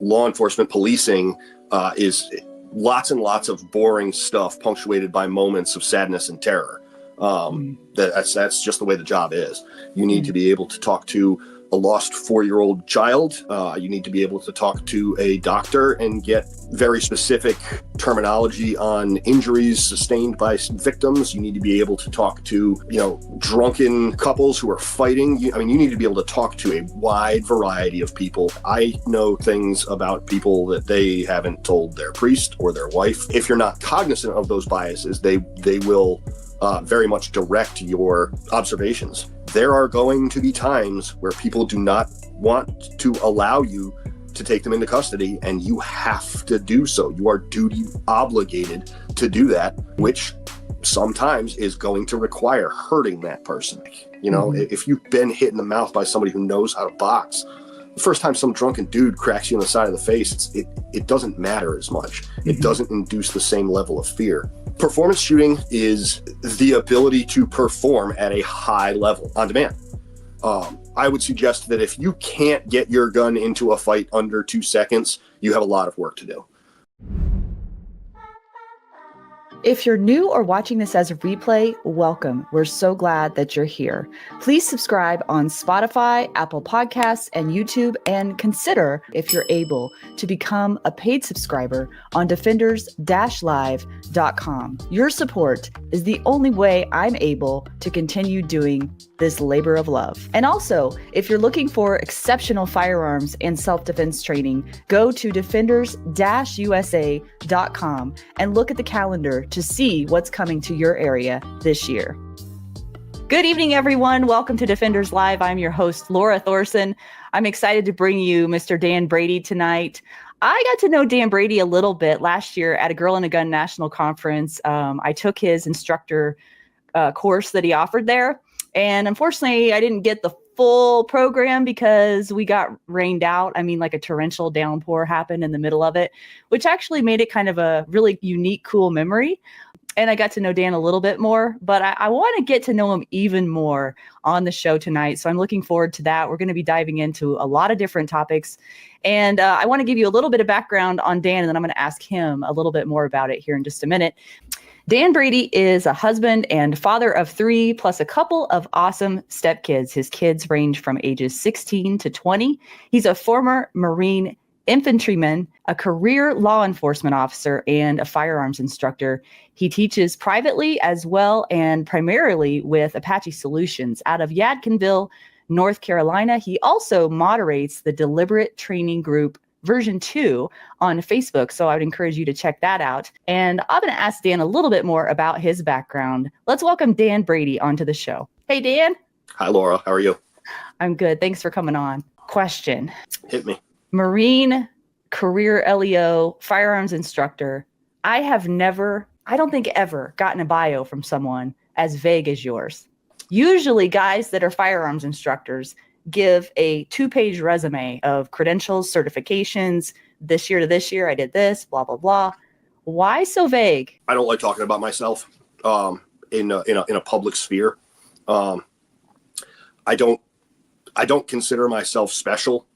law enforcement policing is lots and lots of boring stuff punctuated by moments of sadness and terror. That's just the way the job is. You need to be able to talk to a lost 4-year-old child. You need to be able to talk to a doctor and get very specific terminology on injuries sustained by victims. You need to be able to talk to, drunken couples who are fighting. You need to be able to talk to a wide variety of people. I know things about people that they haven't told their priest or their wife. If you're not cognizant of those biases, they will very much direct your observations. There are going to be times where people do not want to allow you to take them into custody, and you have to do so. You are duty obligated to do that, which sometimes is going to require hurting that person. If you've been hit in the mouth by somebody who knows how to box, the first time some drunken dude cracks you on the side of the face, it doesn't matter as much. It doesn't induce the same level of fear. Performance shooting is the ability to perform at a high level on demand. I would suggest that if you can't get your gun into a fight under 2 seconds, you have a lot of work to do. If you're new or watching this as a replay, welcome. We're so glad that you're here. Please subscribe on Spotify, Apple Podcasts, and YouTube, and consider, if you're able, to become a paid subscriber on defenders-live.com. Your support is the only way I'm able to continue doing this labor of love. And also, if you're looking for exceptional firearms and self-defense training, go to defenders-usa.com and look at the calendar to see what's coming to your area this year. Good evening, everyone. Welcome to Defenders Live. I'm your host, Lora Thorson. I'm excited to bring you Mr. Dan Brady tonight. I got to know Dan Brady a little bit last year at a Girl and a Gun National Conference. I took his instructor course that he offered there. And unfortunately, I didn't get the full program because we got rained out. Like a torrential downpour happened in the middle of it, which actually made it kind of a really unique, cool memory. And I got to know Dan a little bit more, but I want to get to know him even more on the show tonight. So I'm looking forward to that. We're going to be diving into a lot of different topics. And I want to give you a little bit of background on Dan, and then I'm going to ask him a little bit more about it here in just a minute. Dan Brady is a husband and father of 3, plus a couple of awesome stepkids. His kids range from ages 16 to 20. He's a former Marine infantryman, a career law enforcement officer, and a firearms instructor. He teaches privately as well and primarily with Apache Solutions out of Yadkinville, North Carolina. He also moderates the Deliberate Training Group version 2 on Facebook. So I would encourage you to check that out. And I'm going to ask Dan a little bit more about his background. Let's welcome Dan Brady onto the show. Hey, Dan. Hi, Laura. How are you? I'm good. Thanks for coming on. Question. Hit me. Marine career LEO firearms instructor. I have never, I don't think ever gotten a bio from someone as vague as yours. Usually guys that are firearms instructors give a 2-page resume of credentials, certifications. This year to this year, I did this, blah, blah, blah. Why so vague? I don't like talking about myself in a public sphere. I don't consider myself special,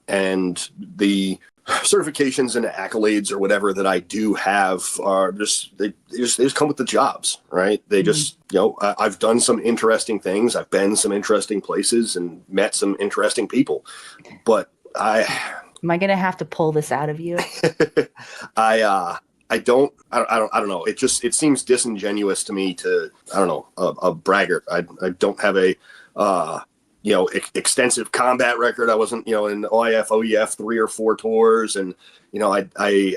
and the certifications and accolades or whatever that I do have are they just come with the jobs, right? They just, I've done some interesting things. I've been some interesting places and met some interesting people, but am I going to have to pull this out of you? I don't know. It seems disingenuous to me to, a braggart. I don't have a, extensive combat record. I wasn't, in OIF, OEF 3 or 4 tours. And, I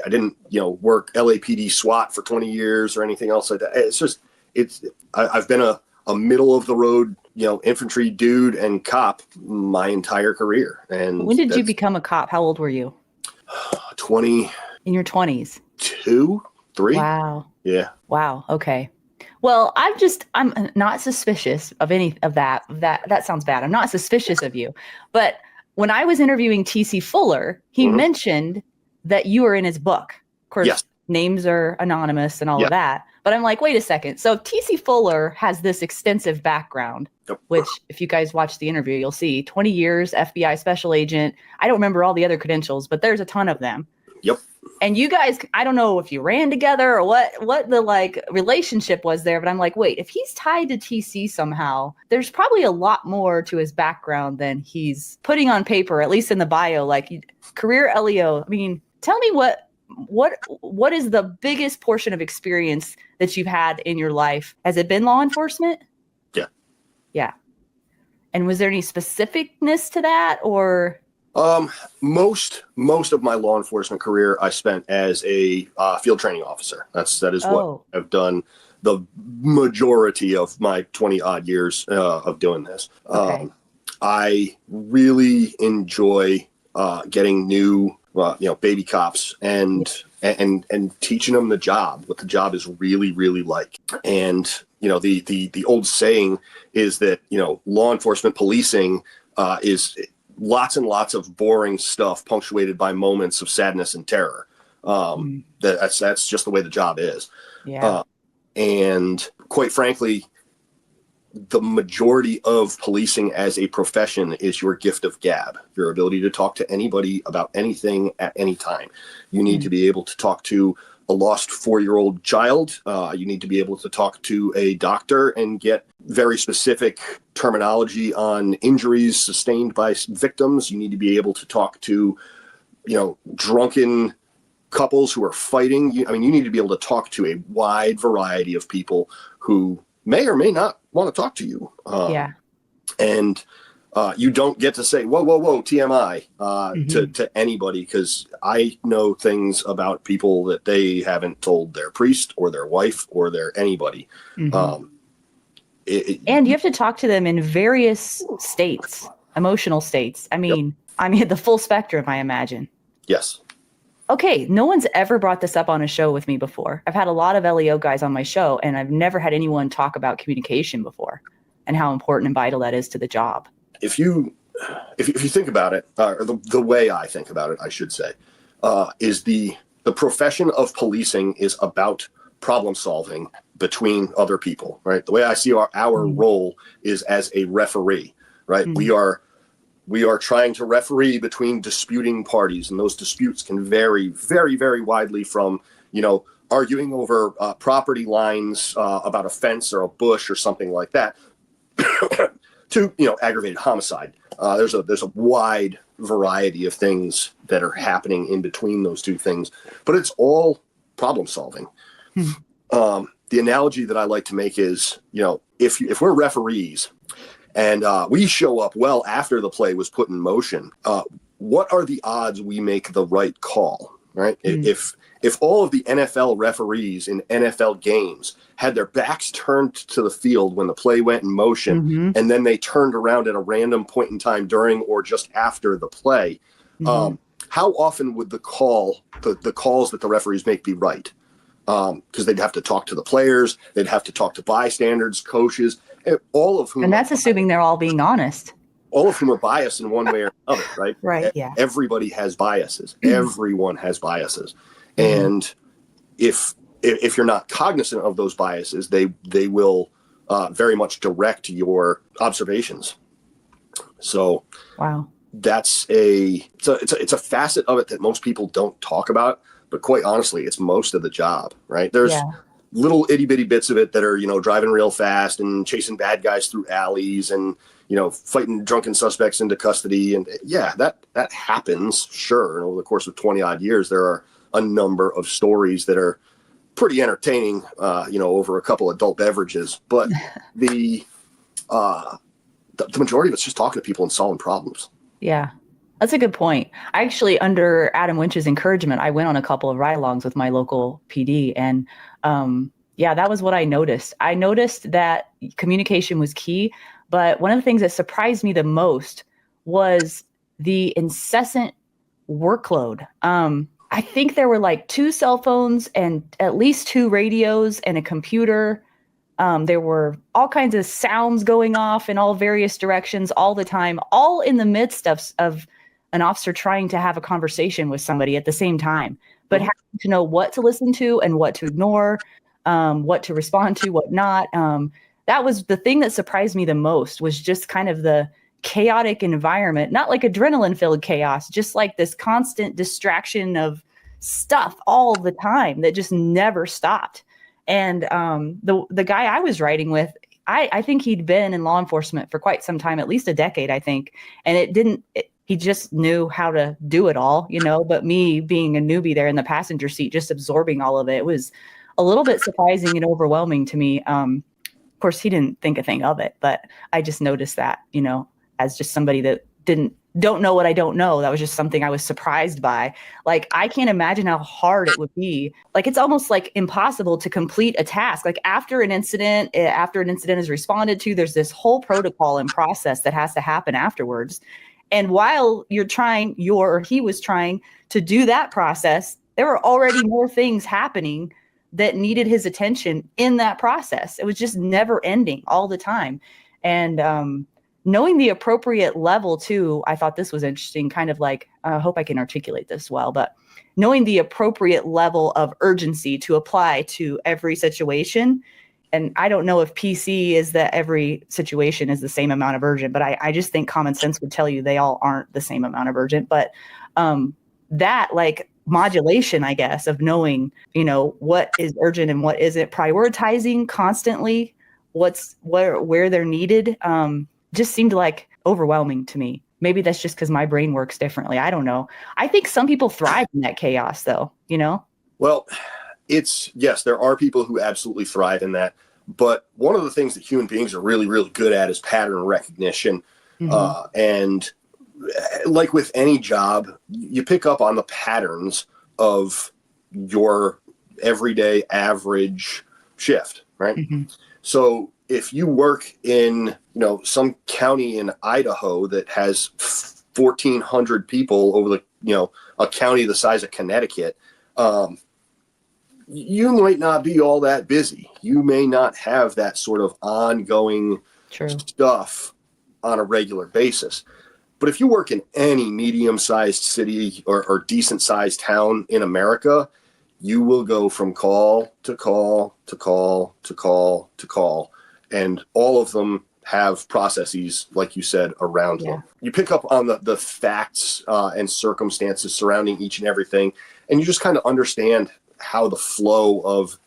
didn't, work LAPD SWAT for 20 years or anything else like that. It's just, I've been a middle of the road, infantry dude and cop my entire career. And when did you become a cop? How old were you? 20. In your 20s? 2, 3. Wow. Yeah. Wow. Okay. Well, I'm not suspicious of any of that. That sounds bad. I'm not suspicious of you. But when I was interviewing TC Fuller, he mentioned that you were in his book. Of course, yes. Names are anonymous and all of that. But I'm like, wait a second. So TC Fuller has this extensive background, which if you guys watch the interview, you'll see 20 years FBI special agent. I don't remember all the other credentials, but there's a ton of them. Yep. And you guys, I don't know if you ran together or what the like relationship was there, but I'm like, wait, if he's tied to TC somehow, there's probably a lot more to his background than he's putting on paper, at least in the bio, like career LEO. I mean, tell me what is the biggest portion of experience that you've had in your life? Has it been law enforcement? Yeah. Yeah. And was there any specificness to that or? Most of my law enforcement career I spent as a field training officer. That is what I've done the majority of my 20 odd years of doing this. Okay. I really enjoy getting new baby cops and teaching them the job, what the job is really, really like. And the old saying is that law enforcement policing is lots and lots of boring stuff punctuated by moments of sadness and terror. That's just the way the job is. Yeah. And quite frankly, the majority of policing as a profession is your gift of gab, your ability to talk to anybody about anything at any time. You need to be able to talk to a lost 4-year-old child. You need to be able to talk to a doctor and get very specific terminology on injuries sustained by victims. You need to be able to talk to, drunken couples who are fighting. You need to be able to talk to a wide variety of people who may or may not want to talk to you. And you don't get to say, whoa, TMI to anybody, because I know things about people that they haven't told their priest or their wife or their anybody. And you have to talk to them in various states, emotional states. I mean, the full spectrum, I imagine. Yes. Okay, no one's ever brought this up on a show with me before. I've had a lot of LEO guys on my show, and I've never had anyone talk about communication before and how important and vital that is to the job. If you think about it, or the way I think about it, I should say, is the profession of policing is about problem solving between other people, right? The way I see our role is as a referee, right? We are trying to referee between disputing parties, and those disputes can vary very, very widely from, arguing over property lines about a fence or a bush or something like that to, aggravated homicide. There's a wide variety of things that are happening in between those two things, but it's all problem solving. The analogy that I like to make is, if we're referees and we show up well after the play was put in motion, what are the odds we make the right call, right? If all of the NFL referees in NFL games had their backs turned to the field when the play went in motion, and then they turned around at a random point in time during or just after the play, how often would the calls that the referees make be right? Because they'd have to talk to the players, they'd have to talk to bystanders, coaches, all of whom. And that's assuming they're all being honest. All of whom are biased in one way or another, right? Right. Yeah. Everybody has biases. Everyone has biases, and if you're not cognizant of those biases, they will very much direct your observations. So, wow, that's it's a facet of it that most people don't talk about. But quite honestly, it's most of the job, right? There's little itty bitty bits of it that are, driving real fast and chasing bad guys through alleys and, fighting drunken suspects into custody. And that happens. Sure. And over the course of 20 odd years, there are a number of stories that are pretty entertaining, over a couple adult beverages. But the majority of it's just talking to people and solving problems. Yeah. That's a good point. I actually, under Adam Winch's encouragement, I went on a couple of ride-alongs with my local PD. And that was what I noticed. I noticed that communication was key. But one of the things that surprised me the most was the incessant workload. I think there were like 2 cell phones and at least 2 radios and a computer. There were all kinds of sounds going off in all various directions all the time, all in the midst of an officer trying to have a conversation with somebody at the same time, but having to know what to listen to and what to ignore. what to respond to, what not. That was the thing that surprised me the most, was just kind of the chaotic environment, not like adrenaline filled chaos, just like this constant distraction of stuff all the time that just never stopped. And the guy I was riding with, I think he'd been in law enforcement for quite some time, at least a decade, I think. And he just knew how to do it all, but me being a newbie there in the passenger seat, just absorbing all of it, was a little bit surprising and overwhelming to me. Of course, he didn't think a thing of it, but I just noticed that, as just somebody that don't know what I don't know. That was just something I was surprised by. Like, I can't imagine how hard it would be. Like, it's almost like impossible to complete a task. Like, after an incident is responded to, there's this whole protocol and process that has to happen afterwards. And while he was trying to do that process, there were already more things happening that needed his attention in that process. It was just never ending all the time. And, knowing the appropriate level too, I thought this was interesting, kind of like, I hope I can articulate this well, but knowing the appropriate level of urgency to apply to every situation. And I don't know if PC is that every situation is the same amount of urgent, but I just think common sense would tell you they all aren't the same amount of urgent. But that, like, modulation, I guess, of knowing, what is urgent and what isn't, prioritizing constantly where they're needed, just seemed like overwhelming to me. Maybe that's just because my brain works differently. I don't know. I think some people thrive in that chaos, though, Well, yes, there are people who absolutely thrive in that. But one of the things that human beings are really, really good at is pattern recognition. Mm-hmm. And like with any job, you pick up on the patterns of your everyday average shift, right? Mm-hmm. So if you work in, some county in Idaho that has 1,400 people over a county the size of Connecticut, you might not be all that busy. You may not have that sort of ongoing stuff on a regular basis. But if you work in any medium-sized city or decent-sized town in America, you will go from call to call to call to call to call. And all of them have processes, like you said, around them. You pick up on the facts and circumstances surrounding each and everything, and you just kind of understand how the flow of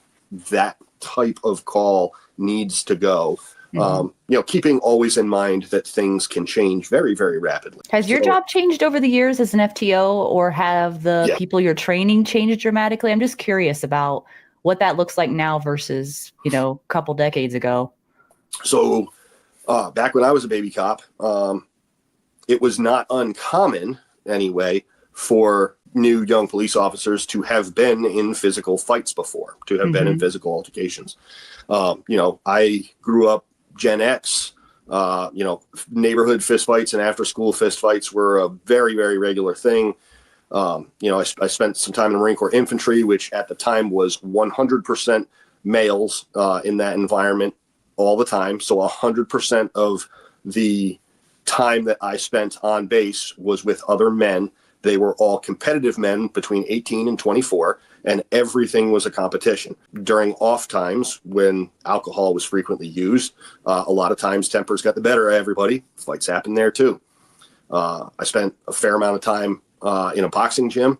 that type of call needs to go. Mm-hmm. Keeping always in mind that things can change very, very rapidly. Has your job changed over the years as an FTO, or have the people you're training changed dramatically? I'm just curious about what that looks like now versus, a couple decades ago. So back when I was a baby cop, it was not uncommon anyway for new young police officers to have been in physical fights before, to have been in physical altercations. I grew up Gen X, neighborhood fistfights and after school fistfights were a very, very regular thing. I spent some time in the Marine Corps infantry, which at the time was 100% males in that environment all the time. So 100% of the time that I spent on base was with other men. They were all competitive men between 18 and 24, and everything was a competition. During off times, when alcohol was frequently used, a lot of times tempers got the better of everybody. Fights happened there too. I spent a fair amount of time in a boxing gym.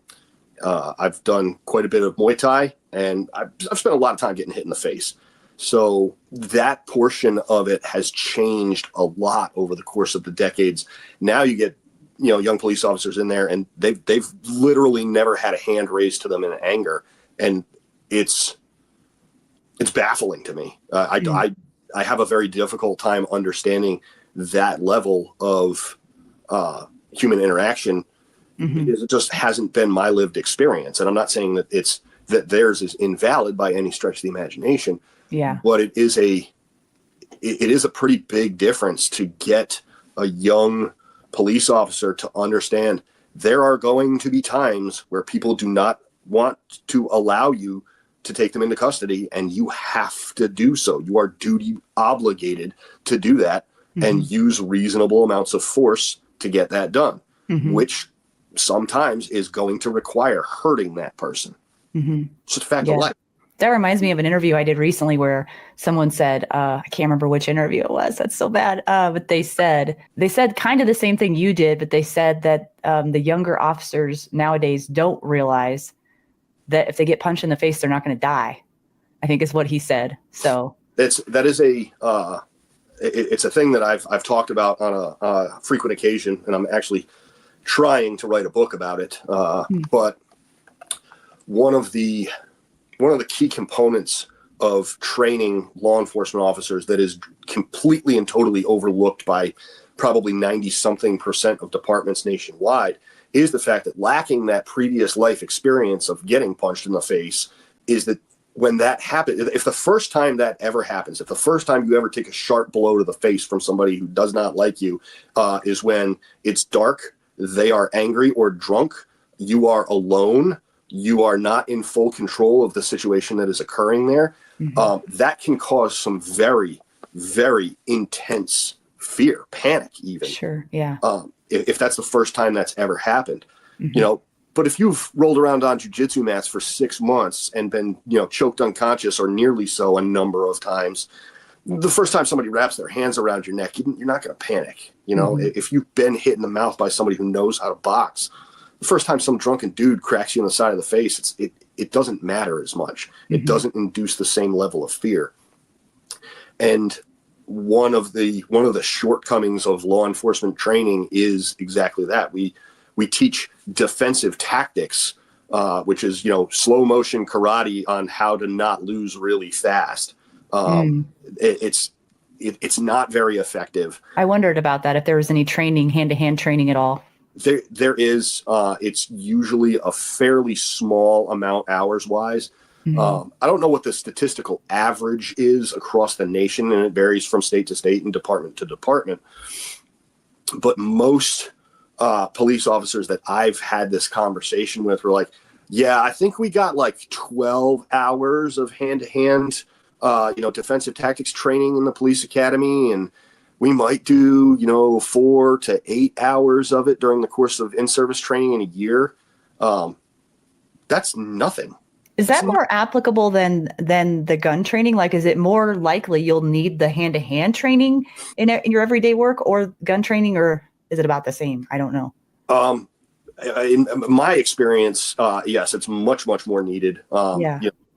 I've done quite a bit of Muay Thai, and I've spent a lot of time getting hit in the face. So that portion of it has changed a lot over the course of the decades. Now you get young police officers in there, and they've literally never had a hand raised to them in anger, and it's baffling to me. I have a very difficult time understanding that level of human interaction because it just hasn't been my lived experience. And I'm not saying that theirs is invalid by any stretch of the imagination. Yeah, but it is a pretty big difference to get a young police officer to understand there are going to be times where people do not want to allow you to take them into custody, and you have to do so. You are duty obligated to do that and use reasonable amounts of force to get that done, which sometimes is going to require hurting that person. It's just a fact of life. That reminds me of an interview I did recently where someone said, I can't remember which interview it was. That's so bad. But they said kind of the same thing you did, but they said that the younger officers nowadays don't realize that if they get punched in the face, they're not going to die, I think is what he said. So it's a thing that I've talked about on a frequent occasion, and I'm actually trying to write a book about it. But one of the key components of training law enforcement officers that is completely and totally overlooked by probably 90-something% of departments nationwide is the fact that lacking that previous life experience of getting punched in the face is that when that happens, if the first time that ever happens, if the first time you ever take a sharp blow to the face from somebody who does not like you is when it's dark, they are angry or drunk, you are alone, you are not in full control of the situation that is occurring there, that can cause some very, very intense fear, panic even. Sure, yeah. If that's the first time that's ever happened, but if you've rolled around on jujitsu mats for 6 months and been, choked unconscious or nearly so a number of times, the first time somebody wraps their hands around your neck, you're not going to panic. If you've been hit in the mouth by somebody who knows how to box, the first time some drunken dude cracks you on the side of the face, it doesn't matter as much. It doesn't induce the same level of fear. And one of the shortcomings of law enforcement training is exactly that. We teach defensive tactics, which is slow motion karate on how to not lose really fast. It's not very effective. I wondered about that, if there was any training, hand-to-hand training at all. There is. It's usually a fairly small amount hours wise. I don't know what the statistical average is across the nation, and it varies from state to state and department to department. But most police officers that I've had this conversation with were like, yeah, I think we got like 12 hours of hand-to-hand, defensive tactics training in the police academy, and we might do, 4 to 8 hours of it during the course of in-service training in a year. That's nothing. Is that more applicable than the gun training? Like, is it more likely you'll need the hand-to-hand training in your everyday work or gun training, or is it about the same? I don't know. In my experience, yes, it's much, much more needed.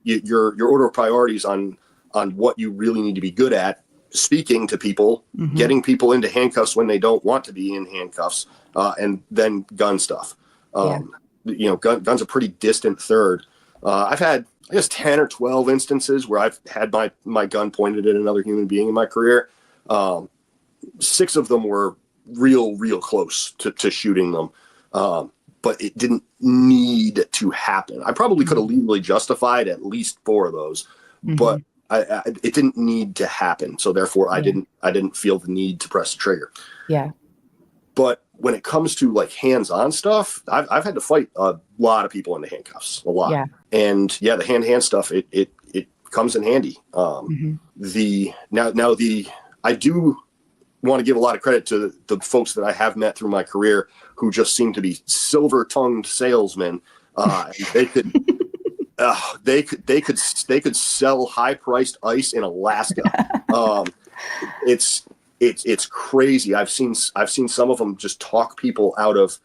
Your order of priorities on what you really need to be good at: speaking to people, getting people into handcuffs when they don't want to be in handcuffs, and then gun stuff. Gun's a pretty distant third. I've had, I guess, 10 or 12 instances where I've had my gun pointed at another human being in my career. 6 of them were real close to shooting them. But it didn't need to happen. I probably could have legally justified at least 4 of those, but it didn't need to happen. So therefore I didn't feel the need to press the trigger. Yeah. But when it comes to like hands-on stuff, I've had to fight a lot of people into handcuffs, a lot. Yeah. And the hand-to-hand stuff, it comes in handy. I do want to give a lot of credit to the folks that I have met through my career who just seem to be silver-tongued salesmen. They could sell high-priced ice in Alaska. It's crazy. I've seen some of them just talk people out of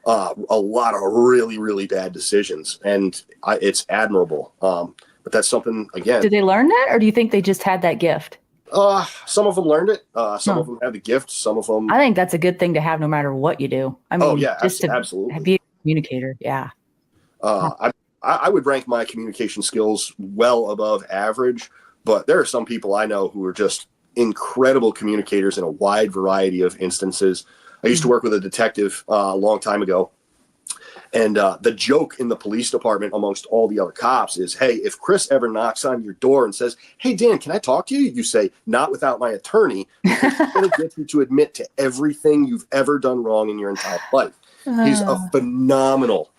a lot of really, really bad decisions, and it's admirable. But that's something, again. Did they learn that, or do you think they just had that gift? Some of them learned it. Some of them have the gift. Some of them. I think that's a good thing to have no matter what you do. I mean, absolutely. To be a communicator. Yeah. I would rank my communication skills well above average, but there are some people I know who are just incredible communicators in a wide variety of instances. I used to work with a detective a long time ago. And the joke in the police department amongst all the other cops is, hey, if Chris ever knocks on your door and says, hey, Dan, can I talk to you? You say, not without my attorney. He's going to get you to admit to everything you've ever done wrong in your entire life. He's a phenomenal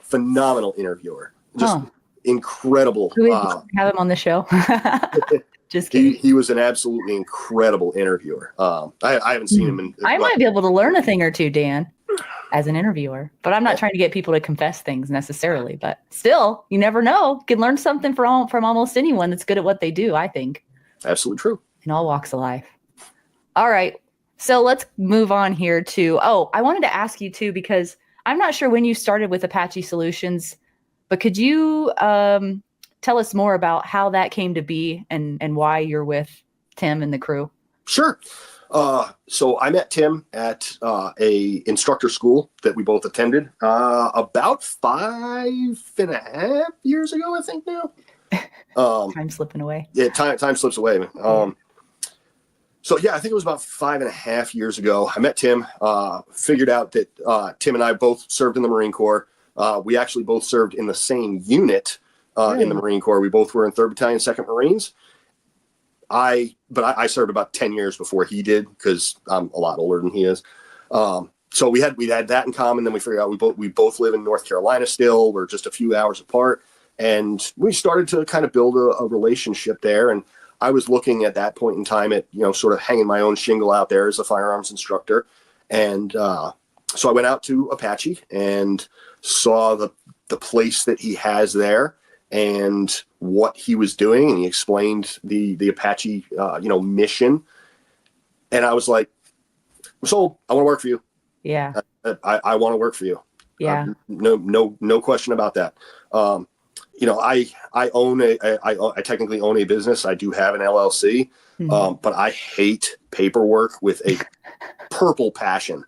interviewer. Just incredible. Can we have him on the show? Just kidding. He was an absolutely incredible interviewer. I haven't seen him. I might be able to learn a thing or two, Dan. as an interviewer. But I'm not trying to get people to confess things necessarily. But still, you never know. You can learn something from almost anyone that's good at what they do, I think. Absolutely true. In all walks of life. All right. So let's move on here to, I wanted to ask you too, because I'm not sure when you started with Apache Solutions, but could you tell us more about how that came to be and why you're with Tim and the crew? Sure. So I met Tim at a instructor school that we both attended about 5.5 years ago, I think now. Time slipping away. Yeah, time slips away. So yeah, I think it was about 5.5 years ago. I met Tim, figured out that Tim and I both served in the Marine Corps. We actually both served in the same unit in the Marine Corps. We both were in 3rd Battalion, 2nd Marines. I served about 10 years before he did because I'm a lot older than he is. So we had that in common. Then we figured out we both live in North Carolina still. We're just a few hours apart. And we started to kind of build a relationship there. And I was looking at that point in time at, sort of hanging my own shingle out there as a firearms instructor. And so I went out to Apache and saw the place that he has there and what he was doing. And he explained the Apache, mission. And I was like, I'm sold. I want to work for you. Yeah. I want to work for you. Yeah. No question about that. I technically own a business. I do have an LLC, but I hate paperwork with a purple passion.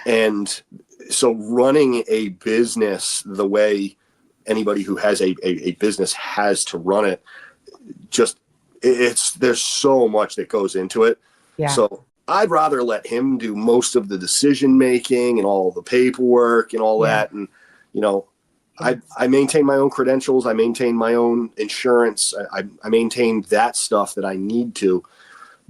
And so running a business the way anybody who has a business has to run it, there's so much that goes into it. Yeah. So I'd rather let him do most of the decision making and all the paperwork and all that. And, I maintain my own credentials. I maintain my own insurance. I maintain that stuff that I need to.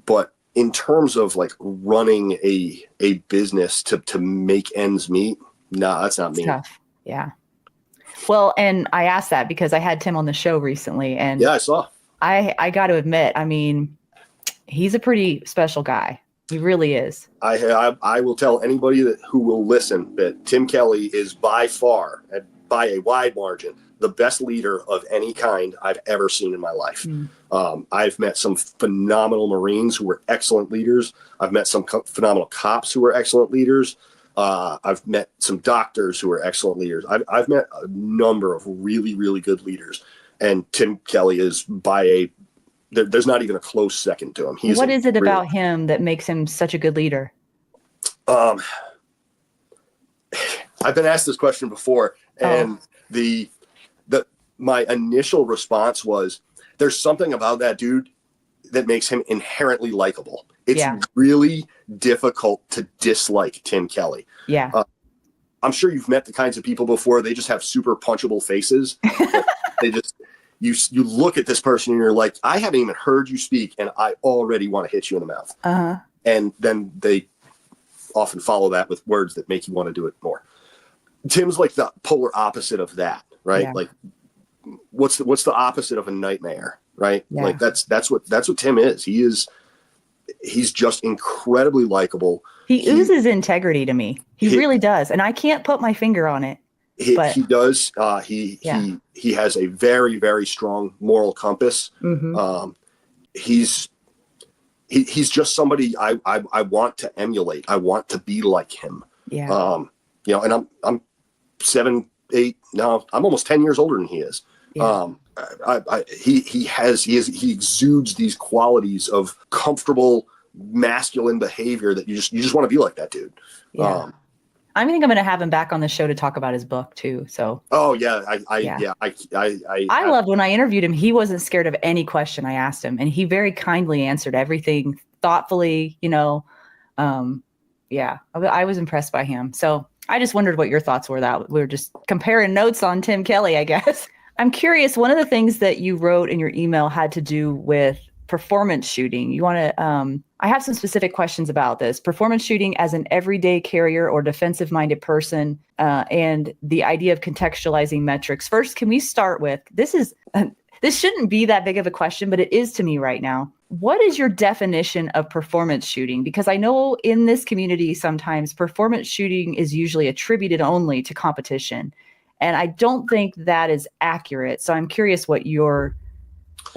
But in terms of like running a business to make ends meet, no, that's not me. Tough. Yeah. Well, and I asked that because I had Tim on the show recently, and yeah, I saw. I got to admit, I mean, he's a pretty special guy. He really is. I will tell anybody who will listen that Tim Kelly is by far, by a wide margin, the best leader of any kind I've ever seen in my life. I've met some phenomenal Marines who were excellent leaders. I've met some phenomenal cops who were excellent leaders. I've met some doctors who are excellent leaders. I've met a number of really, really good leaders. And Tim Kelly is there's not even a close second to him. What is it about him that makes him such a good leader? I've been asked this question before, and my initial response was, there's something about that dude that makes him inherently likable. It's really difficult to dislike Tim Kelly. Yeah. I'm sure you've met the kinds of people before. They just have super punchable faces. They just, you look at this person and you're like, I haven't even heard you speak and I already want to hit you in the mouth. And then they often follow that with words that make you want to do it more. Tim's like the polar opposite of that, right? Yeah. Like what's the opposite of a nightmare, right? Yeah. Like that's what Tim is. He's just incredibly likable. He oozes integrity to me. He really does. And I can't put my finger on it. He does. He has a very, very strong moral compass. He's just somebody I want to emulate. I want to be like him. Yeah. And I'm 7, 8 now. I'm almost 10 years older than he is. Yeah. He exudes these qualities of comfortable masculine behavior that you just want to be like that dude. Yeah. I think I'm going to have him back on the show to talk about his book too. So. Oh yeah. I loved when I interviewed him. He wasn't scared of any question I asked him, and he very kindly answered everything thoughtfully. I was impressed by him. So I just wondered what your thoughts were. That we were just comparing notes on Tim Kelly, I guess. I'm curious. One of the things that you wrote in your email had to do with performance shooting. You want to, I have some specific questions about this. Performance shooting as an everyday carrier or defensive-minded person, and the idea of contextualizing metrics. First, can we start with, this is This shouldn't be that big of a question, but it is to me right now. What is your definition of performance shooting? Because I know in this community, sometimes performance shooting is usually attributed only to competition. And I don't think that is accurate. So I'm curious what your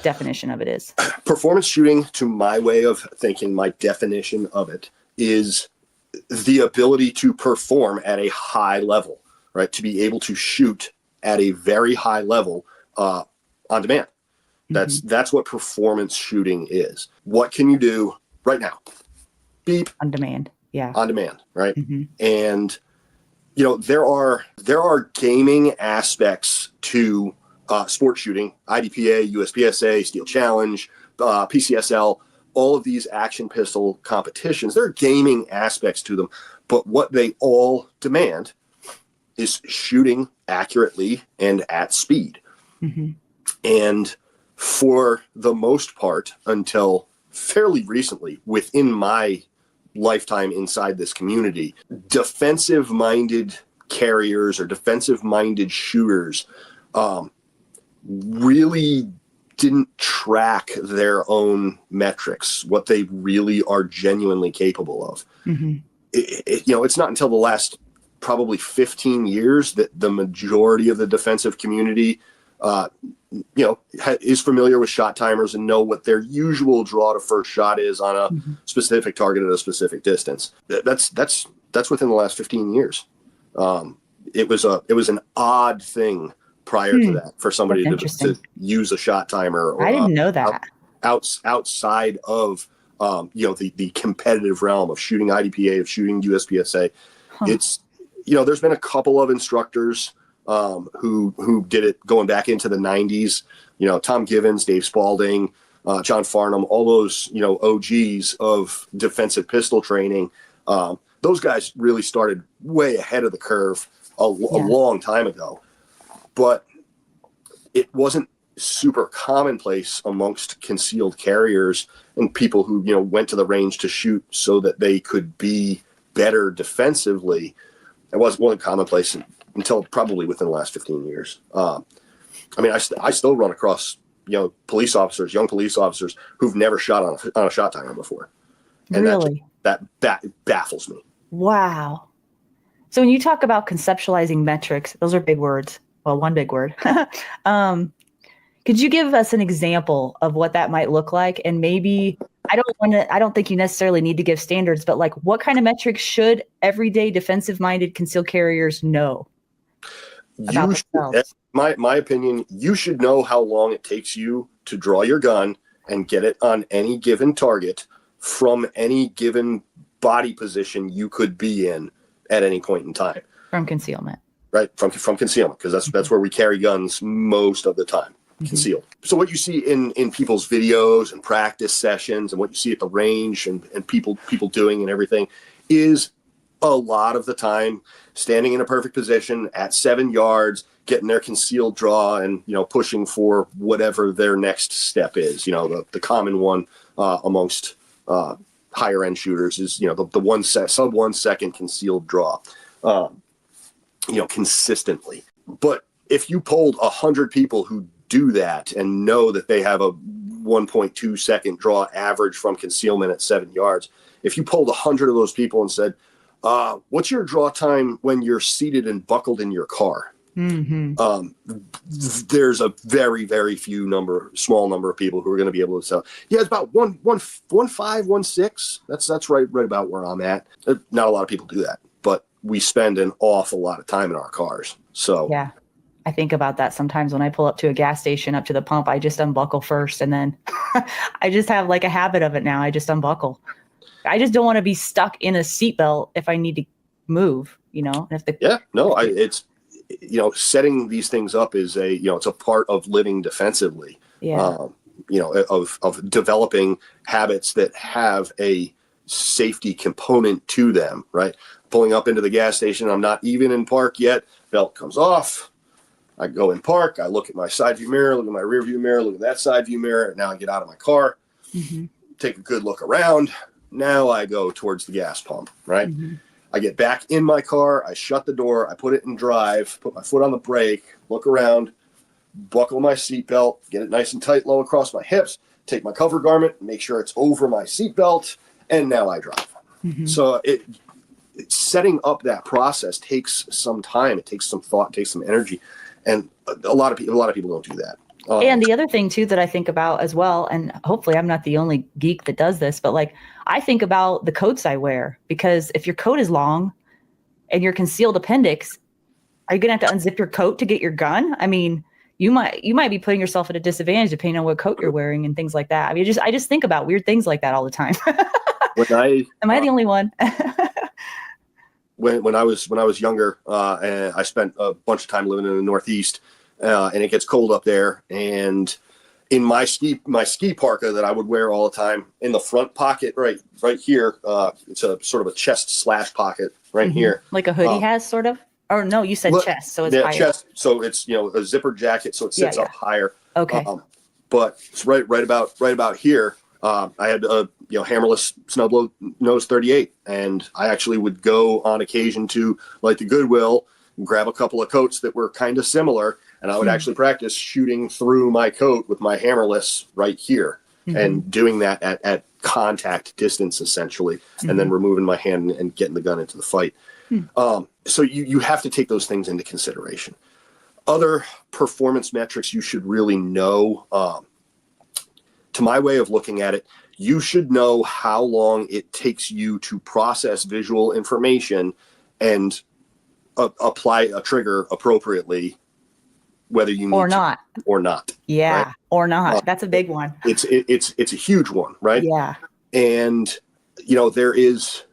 definition of it is. Performance shooting, to my way of thinking, my definition of it is the ability to perform at a high level, right? To be able to shoot at a very high level on demand. That's what performance shooting is. What can you do right now? Beep. On demand. Yeah. On demand, right? And there are gaming aspects to sport shooting, IDPA, USPSA, Steel Challenge, PCSL, all of these action pistol competitions. There are gaming aspects to them, but what they all demand is shooting accurately and at speed. And for the most part, until fairly recently, within my lifetime inside this community, defensive-minded carriers or defensive-minded shooters really didn't track their own metrics, what they really are genuinely capable of. It's not until the last probably 15 years that the majority of the defensive community is familiar with shot timers and know what their usual draw to first shot is on a specific target at a specific distance. That's within the last 15 years. It was an odd thing prior to that for somebody to use a shot timer. Or, I didn't know that. Outside of the competitive realm of shooting IDPA, of shooting USPSA, it's there's been a couple of instructors who did it going back into the 90s. Tom Givens, Dave Spalding, John Farnham, all those OGs of defensive pistol training. Those guys really started way ahead of the curve a long time ago, but it wasn't super commonplace amongst concealed carriers and people who went to the range to shoot so that they could be better defensively. It wasn't commonplace until probably within the last 15 years. I still run across young police officers who've never shot on a shot timer before. And really? That baffles me. Wow. So when you talk about conceptualizing metrics, those are big words. Well, one big word. Could you give us an example of what that might look like? And maybe I don't think you necessarily need to give standards, but like what kind of metrics should everyday defensive-minded concealed carriers know about themselves? My opinion, you should know how long it takes you to draw your gun and get it on any given target from any given body position you could be in at any point in time. From concealment. Right, from concealment, because that's where we carry guns most of the time, concealed. So what you see in people's videos and practice sessions and what you see at the range and people doing and everything is a lot of the time standing in a perfect position at 7 yards, getting their concealed draw and pushing for whatever their next step is. The common one amongst higher end shooters is the sub 1 second concealed draw. Consistently. But if you polled 100 people who do that and know that they have a 1.2 second draw average from concealment at 7 yards, if you polled 100 of those people and said, what's your draw time when you're seated and buckled in your car? There's a very, very small number of people who are going to be able to say, yeah, it's about 1.5, 1.6. That's right about where I'm at. Not a lot of people do that, but we spend an awful lot of time in our cars. So yeah, I think about that sometimes when I pull up to a gas station, up to the pump, I just unbuckle first. And then I just have like a habit of it now. I just unbuckle. I just don't want to be stuck in a seatbelt if I need to move, If it's setting these things up is it's a part of living defensively. Of developing habits that have a safety component to them, right? Pulling up into the gas station, I'm not even in park yet. Belt comes off. I go in park. I look at my side view mirror, look at my rear view mirror, look at that side view mirror. Now I get out of my car, take a good look around. Now I go towards the gas pump, right? I get back in my car. I shut the door. I put it in drive, put my foot on the brake, look around. buckle my seatbelt, get it nice and tight, low across my hips, take my cover garment, make sure it's over my seatbelt, and now I drive. So setting up that process takes some time. It takes some thought, takes some energy, and a lot of people don't do that. And the other thing too that I think about as well, and hopefully I'm not the only geek that does this, but like I think about the coats I wear, because if your coat is long and your concealed appendix, are you gonna have to unzip your coat to get your gun? I mean, you might be putting yourself at a disadvantage depending on what coat you're wearing and things like that. I mean, I just think about weird things like that all the time. Am I the only one? when I was younger, and I spent a bunch of time living in the Northeast, and it gets cold up there. And in my ski parka that I would wear all the time, in the front pocket, right here, it's a sort of a chest slash pocket right here, like a hoodie has sort of. Or no, you said chest, so it's higher. Chest, so it's a zipper jacket, so it sits up higher. Okay. But it's right about here. I had a hammerless snub nose 38, and I actually would go on occasion to like the Goodwill and grab a couple of coats that were kind of similar, and I would actually practice shooting through my coat with my hammerless right here, and doing that at contact distance essentially, and then removing my hand and getting the gun into the fight. So you have to take those things into consideration. Other performance metrics you should really know. To my way of looking at it, you should know how long it takes you to process visual information and apply a trigger appropriately, whether you need or not. Yeah, right? or not. That's a big one. It's a huge one, right? Yeah. And there is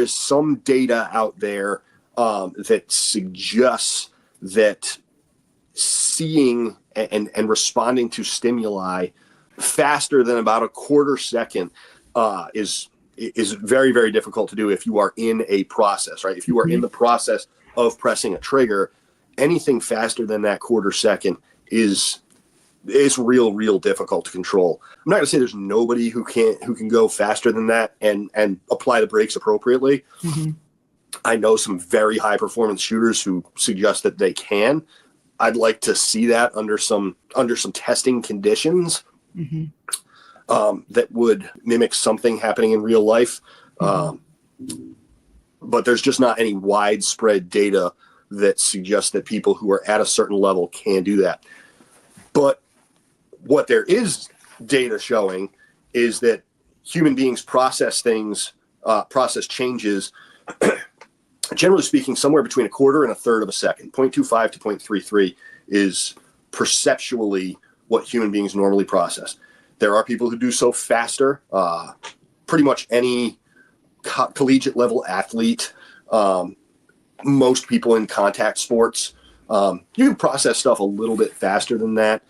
some data out there that suggests that seeing and responding to stimuli faster than about a quarter second is very, very difficult to do if you are in a process, right? If you are in the process of pressing a trigger, anything faster than that quarter second is real difficult to control. I'm not gonna say there's nobody who can go faster than that and apply the brakes appropriately. I know some very high performance shooters who suggest that they can. I'd like to see that under some testing conditions that would mimic something happening in real life. But there's just not any widespread data that suggests that people who are at a certain level can do that. But what there is data showing is that human beings process changes, generally speaking, somewhere between a quarter and a third of a second. 0.25 to 0.33 is perceptually what human beings normally process. There are people who do so faster. Pretty much any collegiate level athlete, most people in contact sports, you can process stuff a little bit faster than that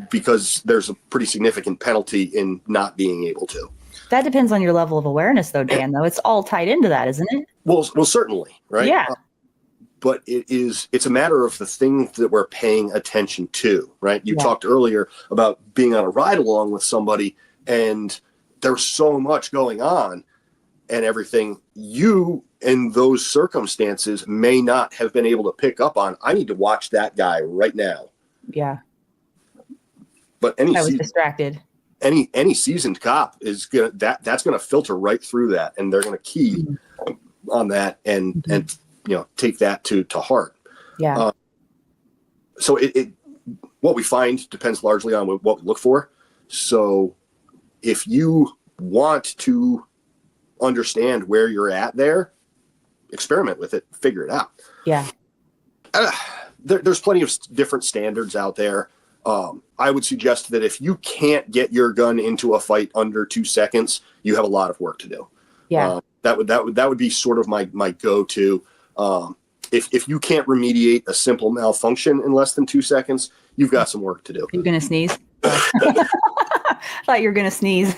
because there's a pretty significant penalty in not being able to. That depends on your level of awareness, though, Dan, though. It's all tied into that, isn't it? Well, certainly, right? Yeah. But it's a matter of the things that we're paying attention to, right? You talked earlier about being on a ride along with somebody and there's so much going on and everything. You, in those circumstances, may not have been able to pick up on, I need to watch that guy right now. Yeah. But I was distracted. Any seasoned cop is that's gonna filter right through that, and they're gonna key on that and take that to heart. Yeah. So what we find depends largely on what we look for. So if you want to understand where you're at there, experiment with it, figure it out. Yeah. There's plenty of different standards out there. I would suggest that if you can't get your gun into a fight under 2 seconds, you have a lot of work to do. Yeah. That would be sort of my go-to. If you can't remediate a simple malfunction in less than 2 seconds, you've got some work to do. You're gonna sneeze? I thought you were gonna sneeze.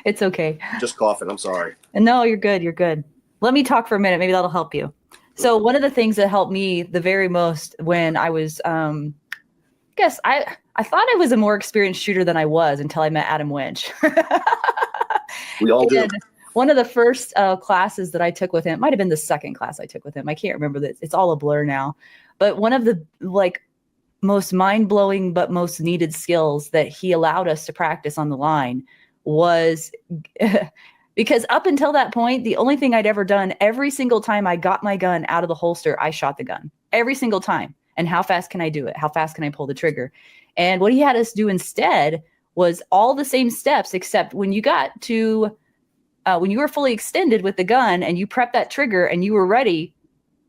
It's okay. Just coughing. I'm sorry. No, you're good. You're good. Let me talk for a minute. Maybe that'll help you. So one of the things that helped me the very most when I was, I thought I was a more experienced shooter than I was until I met Adam Winch. We all do. One of the first classes that I took with him, might have been the second class I took with him. I can't remember this. It's all a blur now. But one of the most mind-blowing but most needed skills that he allowed us to practice on the line was because up until that point, the only thing I'd ever done, every single time I got my gun out of the holster, I shot the gun every single time. And how fast can I do it? How fast can I pull the trigger? And what he had us do instead was all the same steps, except when you got to, when you were fully extended with the gun and you prepped that trigger and you were ready,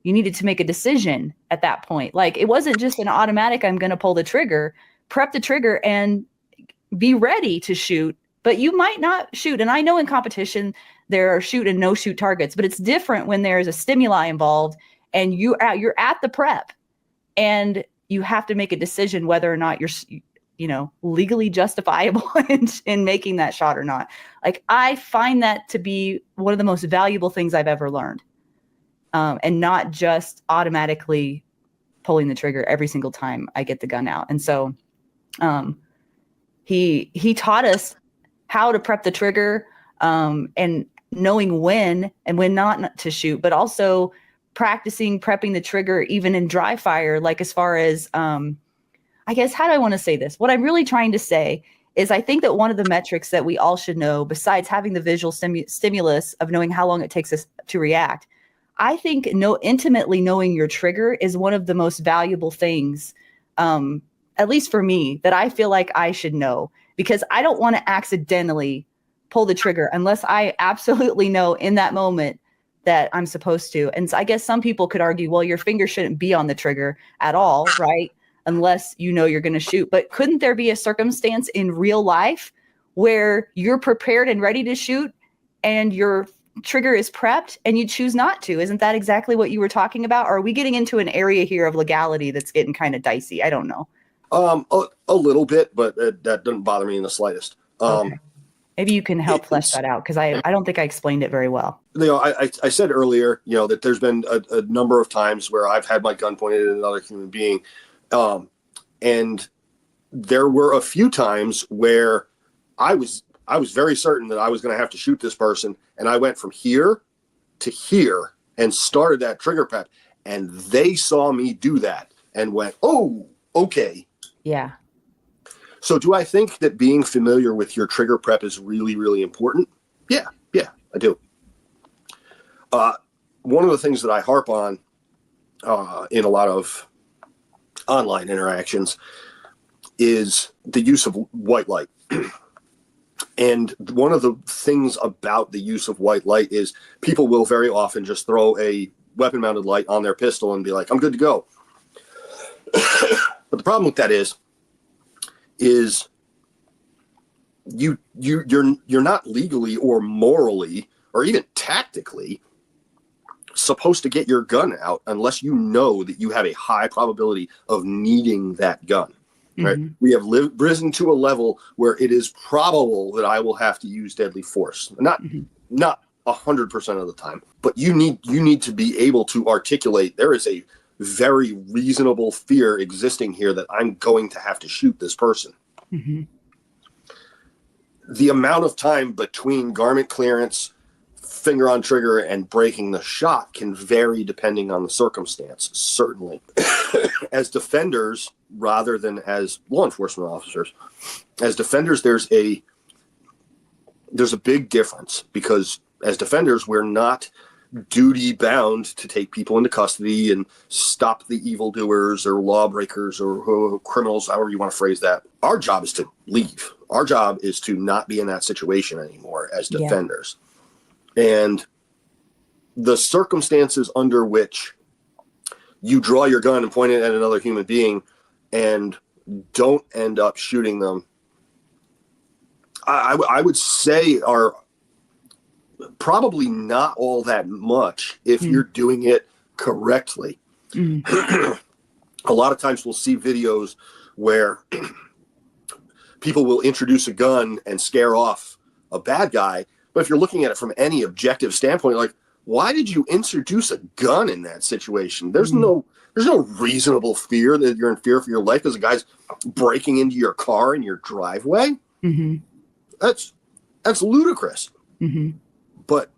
you needed to make a decision at that point. Like, it wasn't just an automatic, I'm going to pull the trigger, prep the trigger and be ready to shoot, but you might not shoot. And I know in competition, there are shoot and no shoot targets, but it's different when there's a stimuli involved and you're at the prep and you have to make a decision whether or not you're, legally justifiable in making that shot or not. Like, I find that to be one of the most valuable things I've ever learned. And not just automatically pulling the trigger every single time I get the gun out. And so he taught us how to prep the trigger and knowing when and when not to shoot, but also practicing prepping the trigger even in dry fire. Like, as far as, I guess, how do I want to say this? What I'm really trying to say is I think that one of the metrics that we all should know, besides having the visual stimulus of knowing how long it takes us to react, I think intimately knowing your trigger is one of the most valuable things, at least for me, that I feel like I should know, because I don't want to accidentally pull the trigger unless I absolutely know in that moment that I'm supposed to. And so I guess some people could argue, well, your finger shouldn't be on the trigger at all, right? Unless you know you're going to shoot. But couldn't there be a circumstance in real life where you're prepared and ready to shoot and your trigger is prepped and you choose not to? Isn't that exactly what you were talking about? Or are we getting into an area here of legality that's getting kind of dicey? I don't know. A little bit, but that doesn't bother me in the slightest. Okay. Maybe you can help flesh that out, because I don't think I explained it very well. I said earlier, that there's been a number of times where I've had my gun pointed at another human being. And there were a few times where I was very certain that I was going to have to shoot this person. And I went from here to here and started that trigger prep. And they saw me do that and went, oh, okay. Yeah. So do I think that being familiar with your trigger prep is really, really important? Yeah, I do. One of the things that I harp on in a lot of online interactions is the use of white light. And one of the things about the use of white light is people will very often just throw a weapon mounted light on their pistol and be like, I'm good to go. But the problem with that is you're not legally or morally or even tactically supposed to get your gun out unless you know that you have a high probability of needing that gun. Right? Mm-hmm. We have risen to a level where it is probable that I will have to use deadly force. Not 100% of the time, but you need to be able to articulate there is a very reasonable fear existing here that I'm going to have to shoot this person. Mm-hmm. The amount of time between garment clearance, finger on trigger, and breaking the shot can vary depending on the circumstance, certainly. As defenders, rather than as law enforcement officers, as defenders, there's a big difference, because as defenders, we're not duty bound to take people into custody and stop the evildoers or lawbreakers or criminals, however you want to phrase that. Our job is to leave. Our job is to not be in that situation anymore as defenders. Yeah. And the circumstances under which you draw your gun and point it at another human being and don't end up shooting them, I would say are probably not all that much if you're doing it correctly. A lot of times we'll see videos where people will introduce a gun and scare off a bad guy. But if you're looking at it from any objective standpoint, like, why did you introduce a gun in that situation? There's no reasonable fear that you're in fear for your life because a guy's breaking into your car in your driveway. Mm-hmm. That's ludicrous. Mm-hmm. But